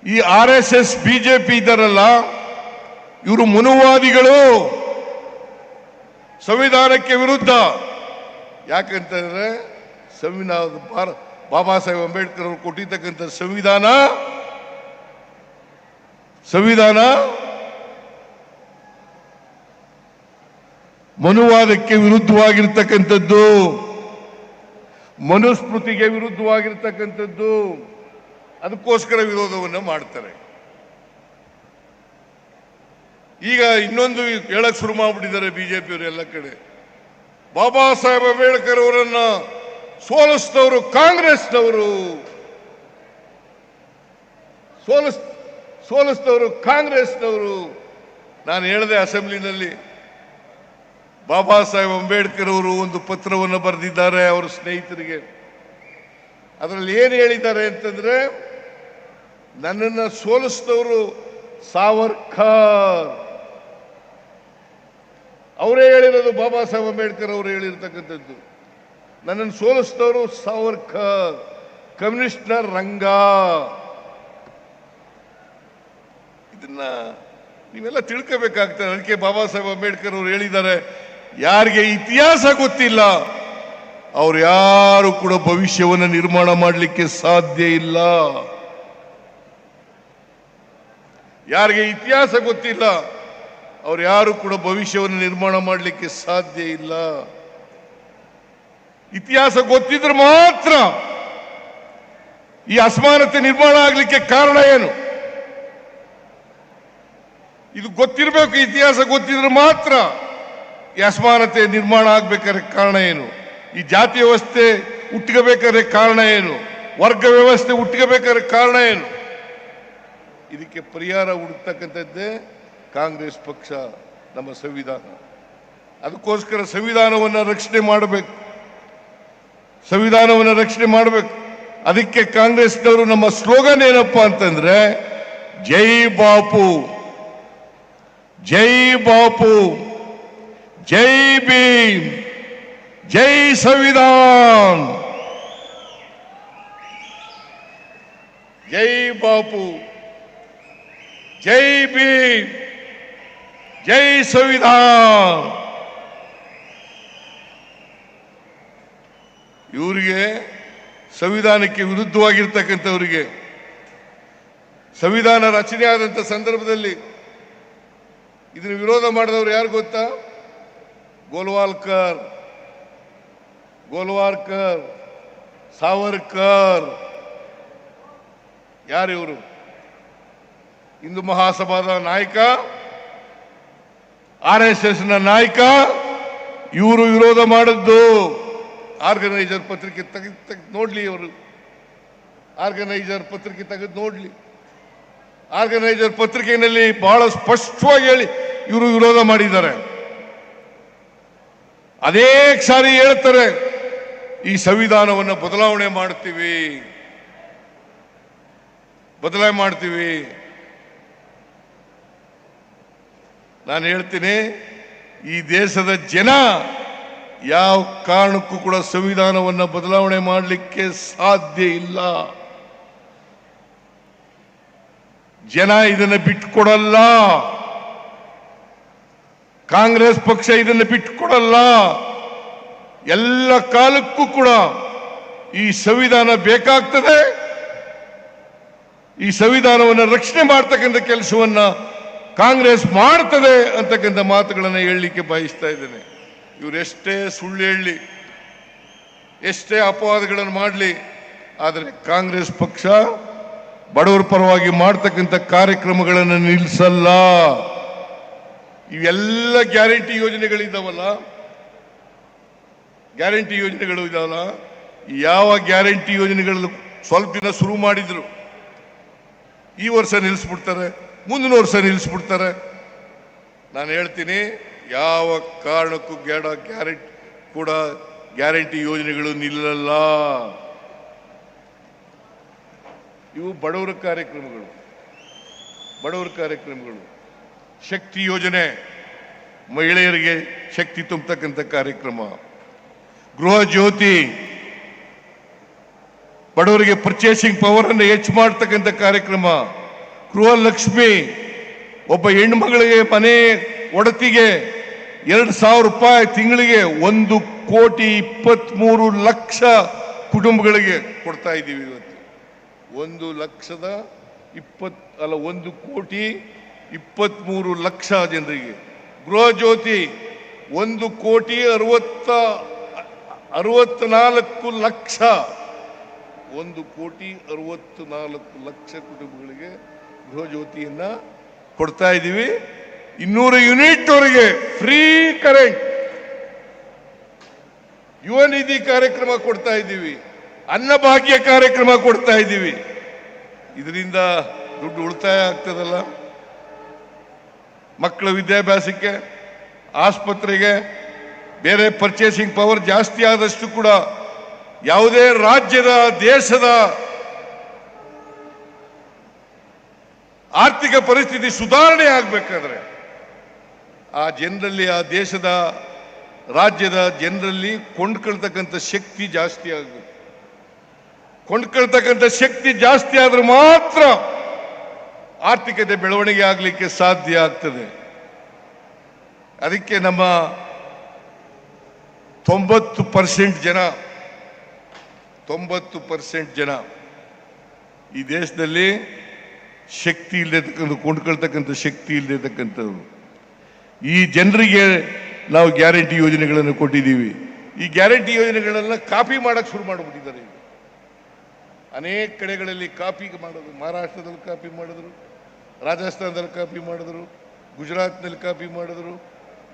ಈ RSS ಬಿಜೆಪಿ ಇದ್ದಾರಲ್ಲ, ಇವರು ಮನುವಾದಿಗಳು, ಸಂವಿಧಾನಕ್ಕೆ ವಿರುದ್ಧ. ಯಾಕಂತಂದ್ರೆ ಸಂವಿಧಾನ ಬಾಬಾ ಸಾಹೇಬ್ ಅಂಬೇಡ್ಕರ್ ಅವರು ಕೊಟ್ಟಿರ್ತಕ್ಕಂಥ ಸಂವಿಧಾನ ಮನುವಾದಕ್ಕೆ ವಿರುದ್ಧವಾಗಿರ್ತಕ್ಕಂಥದ್ದು, ಮನುಸ್ಮೃತಿಗೆ ವಿರುದ್ಧವಾಗಿರ್ತಕ್ಕಂಥದ್ದು. ಅದಕ್ಕೋಸ್ಕರ ವಿರೋಧವನ್ನು ಮಾಡ್ತಾರೆ. ಈಗ ಇನ್ನೊಂದು ಹೇಳಕ್ ಶುರು ಮಾಡ್ಬಿಟ್ಟಿದ್ದಾರೆ ಬಿಜೆಪಿಯವರು ಎಲ್ಲ ಕಡೆ. ಬಾಬಾ ಸಾಹೇಬ್ ಅಂಬೇಡ್ಕರ್ ಅವರನ್ನ ಸೋಲಿಸಿದವರು ಕಾಂಗ್ರೆಸ್ನವರು, ಸೋಲಿಸಿದವರು ಕಾಂಗ್ರೆಸ್ನವರು. ನಾನು ಹೇಳಿದೆ ಅಸೆಂಬ್ಲಿನಲ್ಲಿ, ಬಾಬಾ ಸಾಹೇಬ್ ಅಂಬೇಡ್ಕರ್ ಅವರು ಒಂದು ಪತ್ರವನ್ನು ಬರೆದಿದ್ದಾರೆ ಅವರ ಸ್ನೇಹಿತರಿಗೆ. ಅದರಲ್ಲಿ ಏನು ಹೇಳಿದ್ದಾರೆ ಅಂತಂದ್ರೆ, ನನ್ನನ್ನು ಸೋಲಿಸಿದವರು ಸಾವರ್ಕರ್. ಅವರೇ ಹೇಳಿರೋದು, ಬಾಬಾ ಸಾಹೇಬ್ ಅಂಬೇಡ್ಕರ್ ಅವರು ಹೇಳಿರ್ತಕ್ಕಂಥದ್ದು. ನನ್ನನ್ನು ಸೋಲಿಸಿದವರು ಸಾವರ್ಕರ್, ಕಮ್ಯುನಿಸ್ಟ್ನ ರಂಗ. ಇದನ್ನ ನೀವೆಲ್ಲ ತಿಳ್ಕೋಬೇಕಾಗ್ತದೆ. ಅದಕ್ಕೆ ಬಾಬಾ ಸಾಹೇಬ್ ಅಂಬೇಡ್ಕರ್ ಅವರು ಹೇಳಿದ್ದಾರೆ, ಯಾರಿಗೆ ಇತಿಹಾಸ ಗೊತ್ತಿಲ್ಲ ಅವ್ರು ಯಾರು ಕೂಡ ಭವಿಷ್ಯವನ್ನು ನಿರ್ಮಾಣ ಮಾಡಲಿಕ್ಕೆ ಸಾಧ್ಯ ಇಲ್ಲ. ಯಾರಿಗೆ ಇತಿಹಾಸ ಗೊತ್ತಿಲ್ಲ ಅವ್ರು ಯಾರು ಕೂಡ ಭವಿಷ್ಯವನ್ನು ನಿರ್ಮಾಣ ಮಾಡಲಿಕ್ಕೆ ಸಾಧ್ಯ ಇಲ್ಲ. ಇತಿಹಾಸ ಗೊತ್ತಿದ್ರೆ ಮಾತ್ರ ಈ ಅಸಮಾನತೆ ನಿರ್ಮಾಣ ಆಗಲಿಕ್ಕೆ ಕಾರಣ ಏನು? ಇದು ಗೊತ್ತಿರಬೇಕು. ಇತಿಹಾಸ ಗೊತ್ತಿದ್ರೆ ಮಾತ್ರ ಈ ಅಸಮಾನತೆ ನಿರ್ಮಾಣ ಆಗ್ಬೇಕಾದ್ರೆ ಕಾರಣ ಏನು? ಈ ಜಾತಿ ವ್ಯವಸ್ಥೆ ಹುಟ್ಟಬೇಕಾದ್ರೆ ಕಾರಣ ಏನು? ವರ್ಗ ವ್ಯವಸ್ಥೆ ಹುಟ್ಟಬೇಕಾದ್ರೆ ಕಾರಣ ಏನು? ಇದಕ್ಕೆ ಪರಿಹಾರ ಹುಡುಕ್ತಕ್ಕಂಥದ್ದೇ ಕಾಂಗ್ರೆಸ್ ಪಕ್ಷ, ನಮ್ಮ ಸಂವಿಧಾನ. ಅದಕ್ಕೋಸ್ಕರ ಸಂವಿಧಾನವನ್ನು ರಕ್ಷಣೆ ಮಾಡಬೇಕು, ಸಂವಿಧಾನವನ್ನು ರಕ್ಷಣೆ ಮಾಡಬೇಕು. ಅದಕ್ಕೆ ಕಾಂಗ್ರೆಸ್ನವರು ನಮ್ಮ ಸ್ಲೋಗನ್ ಏನಪ್ಪಾ ಅಂತಂದ್ರೆ, ಜೈ ಬಾಪು, ಜೈ ಬಾಪು, ಜೈ ಭೀಮ್, ಜೈ ಸಂವಿಧಾನ್. ಜೈ ಬಾಪು, ಜೈ ಭೀಮ್, ಜೈ ಸಂವಿಧಾನ್. ಇವರಿಗೆ, ಸಂವಿಧಾನಕ್ಕೆ ವಿರುದ್ಧವಾಗಿರ್ತಕ್ಕಂಥವರಿಗೆ, ಸಂವಿಧಾನ ರಚನೆ ಆದಂಥ ಸಂದರ್ಭದಲ್ಲಿ ಇದನ್ನು ವಿರೋಧ ಮಾಡಿದವರು ಯಾರು ಗೊತ್ತಾ? ಗೋಲ್ವಾಲ್ಕರ್, ಸಾವರ್ಕರ್. ಯಾರಿವರು? ಹಿಂದೂ ಮಹಾಸಭಾದ ನಾಯಕ, RSS ನ ನಾಯಕ. ಇವರು ವಿರೋಧ ಮಾಡಿದ್ದು. ಆರ್ಗನೈಸರ್ ಪತ್ರಿಕೆ ತೆಗೆದು ನೋಡ್ಲಿ, ಅವರು ಆರ್ಗನೈಸರ್ ಪತ್ರಿಕೆ ತೆಗೆದು ನೋಡ್ಲಿ. ಆರ್ಗನೈಸರ್ ಪತ್ರಿಕೆಯಲ್ಲಿ ಬಹಳ ಸ್ಪಷ್ಟವಾಗಿ ಹೇಳಿ ಇವರು ವಿರೋಧ ಮಾಡಿದ್ದಾರೆ. ಅದೇ ಸಾರಿ ಹೇಳ್ತಾರೆ, ಈ ಸಂವಿಧಾನವನ್ನು ಬದಲಾವಣೆ ಮಾಡ್ತೀವಿ. ನಾನು ಹೇಳ್ತೀನಿ, ಈ ದೇಶದ ಜನ ಯಾವ ಕಾರಣಕ್ಕೂ ಕೂಡ ಸಂವಿಧಾನವನ್ನು ಬದಲಾವಣೆ ಮಾಡಲಿಕ್ಕೆ ಸಾಧ್ಯ ಇಲ್ಲ. ಜನ ಇದನ್ನು ಬಿಟ್ಟುಕೊಡಲ್ಲ. ಕಾಂಗ್ರೆಸ್ ಪಕ್ಷ ಇದನ್ನು ಬಿಟ್ಟುಕೊಡಲ್ಲ. ಎಲ್ಲ ಕಾಲಕ್ಕೂ ಕೂಡ ಈ ಸಂವಿಧಾನ ಬೇಕಾಗ್ತದೆ. ಈ ಸಂವಿಧಾನವನ್ನು ರಕ್ಷಣೆ ಮಾಡ್ತಕ್ಕಂಥ ಕೆಲಸವನ್ನ ಕಾಂಗ್ರೆಸ್ ಮಾಡ್ತದೆ ಅಂತಕ್ಕಂಥ ಮಾತುಗಳನ್ನು ಹೇಳಲಿಕ್ಕೆ ಬಯಸ್ತಾ ಇದ್ದೇನೆ. ಇವರೆಷ್ಟೇ ಸುಳ್ಳು ಹೇಳಲಿ, ಎಷ್ಟೇ ಅಪವಾದಗಳನ್ನು ಮಾಡಲಿ, ಆದರೆ ಕಾಂಗ್ರೆಸ್ ಪಕ್ಷ ಬಡವರ ಪರವಾಗಿ ಮಾಡ್ತಕ್ಕಂಥ ಕಾರ್ಯಕ್ರಮಗಳನ್ನು ನಿಲ್ಲಿಸಲ್ಲ. ಇವೆಲ್ಲ ಗ್ಯಾರಂಟಿ ಯೋಜನೆಗಳಿದ್ದಾವಲ್ಲ, ಗ್ಯಾರಂಟಿ ಯೋಜನೆಗಳು ಇದಾವಲ್ಲ, ಯಾವ ಗ್ಯಾರಂಟಿ ಯೋಜನೆಗಳು ಸ್ವಲ್ಪ ದಿನ ಶುರು ಮಾಡಿದ್ರು, ಈ ವರ್ಷ ನಿಲ್ಲಿಸ್ಬಿಡ್ತಾರೆ, ಮುಂದಿನ ವರ್ಷ ನಿಲ್ಲಿಸ್ಬಿಡ್ತಾರೆ. ನಾನು ಹೇಳ್ತೀನಿ, ಯಾವ ಕಾರಣಕ್ಕೂ ಗ್ಯಾರಂಟಿ ಯೋಜನೆಗಳು ನಿಲ್ಲಲ್ಲ. ಇವು ಬಡವರ ಕಾರ್ಯಕ್ರಮಗಳು. ಶಕ್ತಿ ಯೋಜನೆ, ಮಹಿಳೆಯರಿಗೆ ಶಕ್ತಿ ತುಂಬತಕ್ಕಂಥ ಕಾರ್ಯಕ್ರಮ. ಗೃಹ ಜ್ಯೋತಿ, ಬಡವರಿಗೆ ಪರ್ಚೇಸಿಂಗ್ ಪವರ್ ಅನ್ನು ಹೆಚ್ಚು ಮಾಡತಕ್ಕಂಥ ಕಾರ್ಯಕ್ರಮ. ಗೃಹಲಕ್ಷ್ಮಿ, ಒಬ್ಬ ಹೆಣ್ಣುಮಗಳಿಗೆ ಮನೆ ಒಡತಿಗೆ 2,000 ರೂಪಾಯಿ ತಿಂಗಳಿಗೆ 1,23,00,000 ಕುಟುಂಬಗಳಿಗೆ ಕೊಡ್ತಾ ಇದ್ದೀವಿ ಇವತ್ತು. 1,23,00,000 ಜನರಿಗೆ. ಗೃಹ ಜ್ಯೋತಿ 1,64,00,000 1,64,00,000 ಕುಟುಂಬಗಳಿಗೆ ಗೃಹ ಜ್ಯೋತಿಯನ್ನ ಕೊಡ್ತಾ ಇದ್ದೀವಿ. 200 ಯೂನಿಟ್ ವರೆಗೆ ಫ್ರೀ ಕರೆಂಟ್. ಯುವ ನಿಧಿ ಕಾರ್ಯಕ್ರಮ ಕೊಡ್ತಾ ಇದ್ದೀವಿ. ಅನ್ನಭಾಗ್ಯ ಕಾರ್ಯಕ್ರಮ ಕೊಡ್ತಾ ಇದ್ದೀವಿ. ಇದರಿಂದ ದುಡ್ಡು ಉಳಿತಾಯ ಆಗ್ತದಲ್ಲ. ಮಕ್ಕಳ ವಿದ್ಯಾಭ್ಯಾಸಕ್ಕೆ, ಆಸ್ಪತ್ರೆಗೆ, ಬೇರೆ ಪರ್ಚೇಸಿಂಗ್ ಪವರ್ ಜಾಸ್ತಿ ಆದಷ್ಟು ಕೂಡ ಯಾವುದೇ ರಾಜ್ಯದ, ದೇಶದ ಆರ್ಥಿಕ ಪರಿಸ್ಥಿತಿ ಸುಧಾರಣೆ ಆಗಬೇಕಾದ್ರೆ ಆ ಜನರಲ್ಲಿ, ಆ ದೇಶದ, ರಾಜ್ಯದ ಜನರಲ್ಲಿ ಕೊಂಡ್ಕೊಳ್ತಕ್ಕಂಥ ಶಕ್ತಿ ಜಾಸ್ತಿ ಆಗಬೇಕು. ಕೊಂಡ್ಕೊಳ್ತಕ್ಕಂಥ ಶಕ್ತಿ ಜಾಸ್ತಿ ಆದ್ರೆ ಮಾತ್ರ ಆರ್ಥಿಕತೆ ಬೆಳವಣಿಗೆ ಆಗಲಿಕ್ಕೆ ಸಾಧ್ಯ ಆಗ್ತದೆ. ಅದಕ್ಕೆ ನಮ್ಮ 90% ಜನ ಈ ದೇಶದಲ್ಲಿ ಶಕ್ತಿ ಇಲ್ಲದೆ, ಕೊಂಡ್ಕೊಳ್ತಕ್ಕಂಥ ಶಕ್ತಿ ಇಲ್ಲದೆ ಈ ಜನರಿಗೆ ನಾವು ಗ್ಯಾರಂಟಿ ಯೋಜನೆಗಳನ್ನು ಕೊಟ್ಟಿದ್ದೀವಿ. ಈ ಗ್ಯಾರಂಟಿ ಯೋಜನೆಗಳೆಲ್ಲ ಕಾಪಿ ಮಾಡಕ್ಕೆ ಶುರು ಮಾಡಿಬಿಟ್ಟಿದ್ದಾರೆ. ಅನೇಕ ಕಡೆಗಳಲ್ಲಿ ಕಾಪಿ ಮಾಡೋದು. ಮಹಾರಾಷ್ಟ್ರದಲ್ಲಿ ಕಾಪಿ ಮಾಡಿದ್ರು, ರಾಜಸ್ಥಾನದಲ್ಲಿ ಕಾಪಿ ಮಾಡಿದ್ರು, ಗುಜರಾತ್ನಲ್ಲಿ ಕಾಪಿ ಮಾಡಿದ್ರು,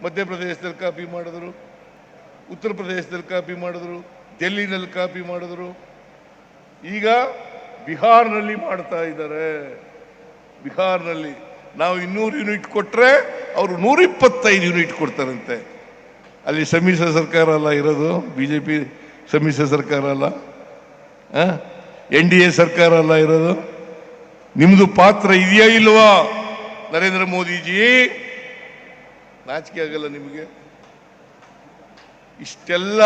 ಮಧ್ಯಪ್ರದೇಶದಲ್ಲಿ ಕಾಪಿ ಮಾಡಿದ್ರು, ಉತ್ತರ ಪ್ರದೇಶದಲ್ಲಿ ಕಾಪಿ ಮಾಡಿದ್ರು, ಡೆಲ್ಲಿನಲ್ಲಿ ಕಾಪಿ ಮಾಡಿದ್ರು. ಈಗ ಬಿಹಾರ್ನಲ್ಲಿ ಮಾಡ್ತಾ ಇದ್ದಾರೆ. ಬಿಹಾರ್ನಲ್ಲಿ ನಾವು 200 ಯೂನಿಟ್ ಕೊಟ್ಟರೆ ಅವರು 125 ಯೂನಿಟ್ ಕೊಡ್ತಾರಂತೆ. ಅಲ್ಲಿ ಸಮ್ಮಿಶ್ರ ಸರ್ಕಾರ ಅಲ್ಲ ಇರೋದು, ಬಿಜೆಪಿ ಸಮ್ಮಿಶ್ರ ಸರ್ಕಾರ ಅಲ್ಲ, NDA ಸರ್ಕಾರ ಅಲ್ಲ ಇರೋದು. ನಿಮ್ದು ಪಾತ್ರ ಇದೆಯಾ ಇಲ್ವಾ ನರೇಂದ್ರ ಮೋದಿಜಿ? ನಾಚಿಕೆ ಆಗಲ್ಲ ನಿಮಗೆ? ಇಷ್ಟೆಲ್ಲ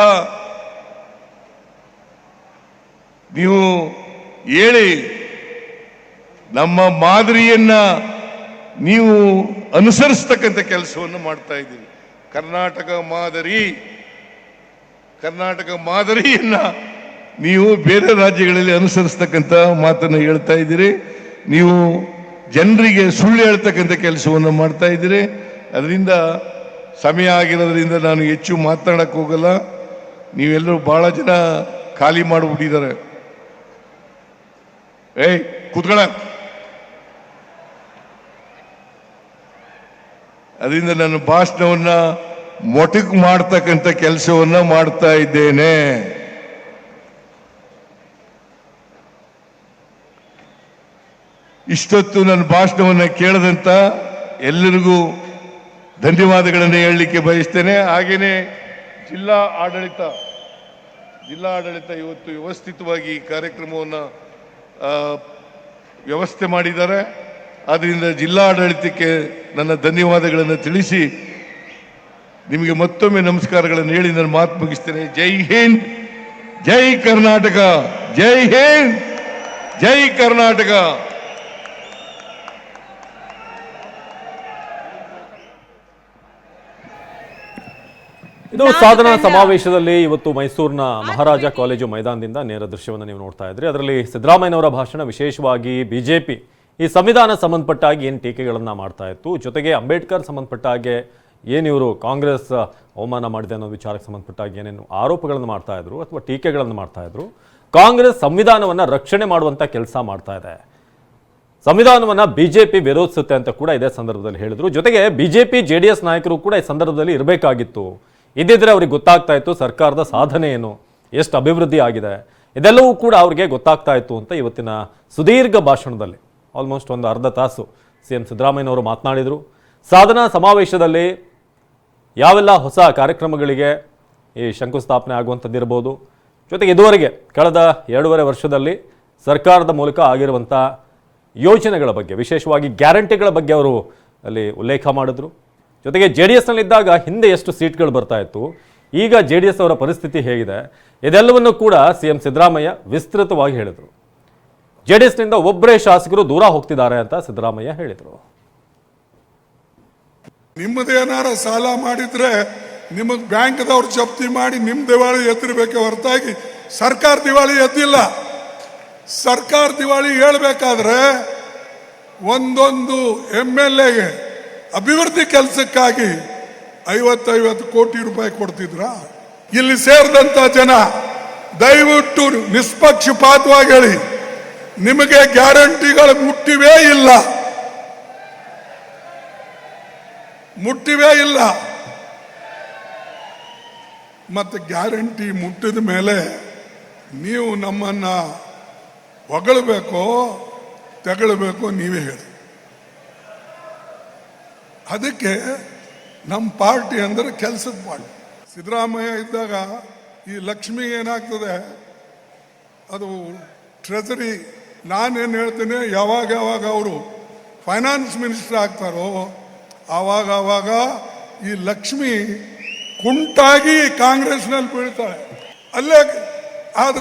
ನೀವು ಹೇಳಿ ನಮ್ಮ ಮಾದರಿಯನ್ನ ನೀವು ಅನುಸರಿಸ್ತಕ್ಕಂಥ ಕೆಲಸವನ್ನು ಮಾಡ್ತಾ ಇದ್ದೀರಿ. ಕರ್ನಾಟಕ ಮಾದರಿಯನ್ನ ನೀವು ಬೇರೆ ರಾಜ್ಯಗಳಲ್ಲಿ ಅನುಸರಿಸ್ತಕ್ಕಂಥ ಮಾತನ್ನು ಹೇಳ್ತಾ ಇದ್ದೀರಿ. ನೀವು ಜನರಿಗೆ ಸುಳ್ಳು ಹೇಳ್ತಕ್ಕಂಥ ಕೆಲಸವನ್ನು ಮಾಡ್ತಾ ಇದ್ದೀರಿ. ಅದರಿಂದ ಸಮಯ ಆಗಿರೋದ್ರಿಂದ ನಾನು ಹೆಚ್ಚು ಮಾತನಾಡಕ್ಕೆ ಹೋಗಲ್ಲ. ನೀವೆಲ್ಲರೂ ಬಹಳ ಜನ ಖಾಲಿ ಮಾಡಿಬಿಟ್ಟಿದ್ದಾರೆ. ಕೂತ್ಕೊಳ್ಳ. ಅದರಿಂದ ನನ್ನ ಭಾಷಣವನ್ನ ಮೊಟಕು ಮಾಡ್ತಕ್ಕಂಥ ಕೆಲಸವನ್ನ ಮಾಡ್ತಾ ಇದ್ದೇನೆ. ಇಷ್ಟೊತ್ತು ನನ್ನ ಭಾಷಣವನ್ನ ಕೇಳದಂತ ಎಲ್ಲರಿಗೂ ಧನ್ಯವಾದಗಳನ್ನು ಹೇಳಲಿಕ್ಕೆ ಬಯಸ್ತೇನೆ. ಹಾಗೇನೆ ಜಿಲ್ಲಾ ಆಡಳಿತ ಇವತ್ತು ವ್ಯವಸ್ಥಿತವಾಗಿ ಈ ಕಾರ್ಯಕ್ರಮವನ್ನು ವ್ಯವಸ್ಥೆ ಮಾಡಿದ್ದಾರೆ. ಆದ್ದರಿಂದ ಜಿಲ್ಲಾ ಆಡಳಿತಕ್ಕೆ ನನ್ನ ಧನ್ಯವಾದಗಳನ್ನು ತಿಳಿಸಿ ನಿಮಗೆ ಮತ್ತೊಮ್ಮೆ ನಮಸ್ಕಾರಗಳನ್ನು ಹೇಳಿ ನನ್ನ ಮಾತು ಮುಗಿಸ್ತೇನೆ. ಜೈ ಹಿಂದ್, ಜೈ ಕರ್ನಾಟಕ, ಜೈ ಹಿಂದ್, ಜೈ ಕರ್ನಾಟಕ. ಇದು ಸಾಧನಾ ಸಮಾವೇಶದಲ್ಲಿ ಇವತ್ತು ಮೈಸೂರಿನ ಮಹಾರಾಜ ಕಾಲೇಜು ಮೈದಾನದಿಂದ ನೇರ ದೃಶ್ಯವನ್ನು ನೀವು ನೋಡ್ತಾ ಇದ್ರಿ. ಅದರಲ್ಲಿ ಸಿದ್ದರಾಮಯ್ಯನವರ ಭಾಷಣ, ವಿಶೇಷವಾಗಿ ಬಿಜೆಪಿ ಈ ಸಂವಿಧಾನ ಸಂಬಂಧಪಟ್ಟ ಹಾಗೆ ಏನು ಟೀಕೆಗಳನ್ನು ಮಾಡ್ತಾ ಇತ್ತು, ಜೊತೆಗೆ ಅಂಬೇಡ್ಕರ್ ಸಂಬಂಧಪಟ್ಟ ಹಾಗೆ ಏನು ಇವರು ಕಾಂಗ್ರೆಸ್ ಅವಮಾನ ಮಾಡಿದೆ ಅನ್ನೋ ವಿಚಾರಕ್ಕೆ ಸಂಬಂಧಪಟ್ಟ ಹಾಗೆ ಏನೇನು ಆರೋಪಗಳನ್ನು ಮಾಡ್ತಾ ಇದ್ರು ಅಥವಾ ಟೀಕೆಗಳನ್ನು ಮಾಡ್ತಾ ಇದ್ರು. ಕಾಂಗ್ರೆಸ್ ಸಂವಿಧಾನವನ್ನು ರಕ್ಷಣೆ ಮಾಡುವಂಥ ಕೆಲಸ ಮಾಡ್ತಾ ಇದೆ, ಸಂವಿಧಾನವನ್ನು ಬಿಜೆಪಿ ವಿರೋಧಿಸುತ್ತೆ ಅಂತ ಕೂಡ ಇದೇ ಸಂದರ್ಭದಲ್ಲಿ ಹೇಳಿದ್ರು. ಜೊತೆಗೆ ಬಿಜೆಪಿ JDS ನಾಯಕರು ಕೂಡ ಈ ಸಂದರ್ಭದಲ್ಲಿ ಇರಬೇಕಾಗಿತ್ತು, ಇದ್ದಿದ್ರೆ ಅವ್ರಿಗೆ ಗೊತ್ತಾಗ್ತಾ ಇತ್ತು ಸರ್ಕಾರದ ಸಾಧನೆ ಏನು, ಎಷ್ಟು ಅಭಿವೃದ್ಧಿ ಆಗಿದೆ, ಇದೆಲ್ಲವೂ ಕೂಡ ಅವ್ರಿಗೆ ಗೊತ್ತಾಗ್ತಾ ಇತ್ತು ಅಂತ ಇವತ್ತಿನ ಸುದೀರ್ಘ ಭಾಷಣದಲ್ಲಿ ಆಲ್ಮೋಸ್ಟ್ ಒಂದು ಅರ್ಧ ತಾಸು CM ಸಿದ್ದರಾಮಯ್ಯನವರು ಮಾತನಾಡಿದರು. ಸಾಧನಾ ಸಮಾವೇಶದಲ್ಲಿ ಯಾವೆಲ್ಲ ಹೊಸ ಕಾರ್ಯಕ್ರಮಗಳಿಗೆ ಈ ಶಂಕುಸ್ಥಾಪನೆ ಆಗುವಂಥದ್ದಿರ್ಬೋದು, ಜೊತೆಗೆ ಇದುವರೆಗೆ ಕಳೆದ 2.5 ವರ್ಷದಲ್ಲಿ ಸರ್ಕಾರದ ಮೂಲಕ ಆಗಿರುವಂಥ ಯೋಜನೆಗಳ ಬಗ್ಗೆ, ವಿಶೇಷವಾಗಿ ಗ್ಯಾರಂಟಿಗಳ ಬಗ್ಗೆ ಅವರು ಅಲ್ಲಿ ಉಲ್ಲೇಖ ಮಾಡಿದ್ರು. ಜೊತೆಗೆ JDSನಲ್ಲಿದ್ದಾಗ ಹಿಂದೆ ಎಷ್ಟು ಸೀಟ್ಗಳು ಬರ್ತಾ ಇತ್ತು, ಈಗ JDS ಅವರ ಪರಿಸ್ಥಿತಿ ಹೇಗಿದೆ, ಇದೆಲ್ಲವನ್ನು ಕೂಡ CM ಸಿದ್ದರಾಮಯ್ಯ ವಿಸ್ತೃತವಾಗಿ ಹೇಳಿದರು. JDSನಿಂದ ಒಬ್ಬರೇ ಶಾಸಕರು ದೂರ ಹೋಗ್ತಿದ್ದಾರೆ ಅಂತ ಸಿದ್ದರಾಮಯ್ಯ ಹೇಳಿದರು. ನಿಮ್ಮದೇನಾರ ಸಾಲ ಮಾಡಿದ್ರೆ ನಿಮಗೆ ಬ್ಯಾಂಕ್ದವ್ರು ಜಪ್ತಿ ಮಾಡಿ ನಿಮ್ಮ ದಿವಾಳಿ ಎತ್ತಿರ್ಬೇಕೆ ಹೊರತಾಗಿ ಸರ್ಕಾರ ದಿವಾಳಿ ಎದ್ದಿಲ್ಲ. ಸರ್ಕಾರ ದಿವಾಳಿ ಹೇಳ್ಬೇಕಾದ್ರೆ ಒಂದೊಂದು MLAಗೆ ಅಭಿವೃದ್ಧಿ ಕೆಲಸಕ್ಕಾಗಿ 50 ಕೋಟಿ ರೂಪಾಯಿ ಕೊಡ್ತಿದ್ರ. ಇಲ್ಲಿ ಸೇರಿದಂತ ಜನ ದಯವಿಟ್ಟು ನಿಷ್ಪಕ್ಷಪಾತವಾಗಿ ಹೇಳಿ, ನಿಮಗೆ ಗ್ಯಾರಂಟಿಗಳು ಮುಟ್ಟಿವೇ ಇಲ್ಲ. ಮತ್ತೆ ಗ್ಯಾರಂಟಿ ಮುಟ್ಟಿದ ಮೇಲೆ ನೀವು ನಮ್ಮನ್ನ ಹೊಗಳಬೇಕೋ ತೆಗಳಬೇಕೋ ನೀವೇ ಹೇಳಿ. ಅದಕ್ಕೆ ನಮ್ಮ ಪಾರ್ಟಿ ಅಂದರೆ ಕೆಲಸದ ಪಾರ್ಟಿ. ಸಿದ್ದರಾಮಯ್ಯ ಇದ್ದಾಗ ಈ ಲಕ್ಷ್ಮಿ ಏನಾಗ್ತದೆ, ಅದು ಟ್ರೆಜರಿ. ನಾನೇನು ಹೇಳ್ತೀನಿ, ಯಾವಾಗ ಅವರು ಫೈನಾನ್ಸ್ ಮಿನಿಸ್ಟರ್ ಆಗ್ತಾರೋ ಆವಾಗ ಈ ಲಕ್ಷ್ಮಿ ಕುಂಟಾಗಿ ಕಾಂಗ್ರೆಸ್ನಲ್ಲಿ ಬೀಳ್ತಾಳೆ. ಅಲ್ಲೇ ಆದ್ರೆ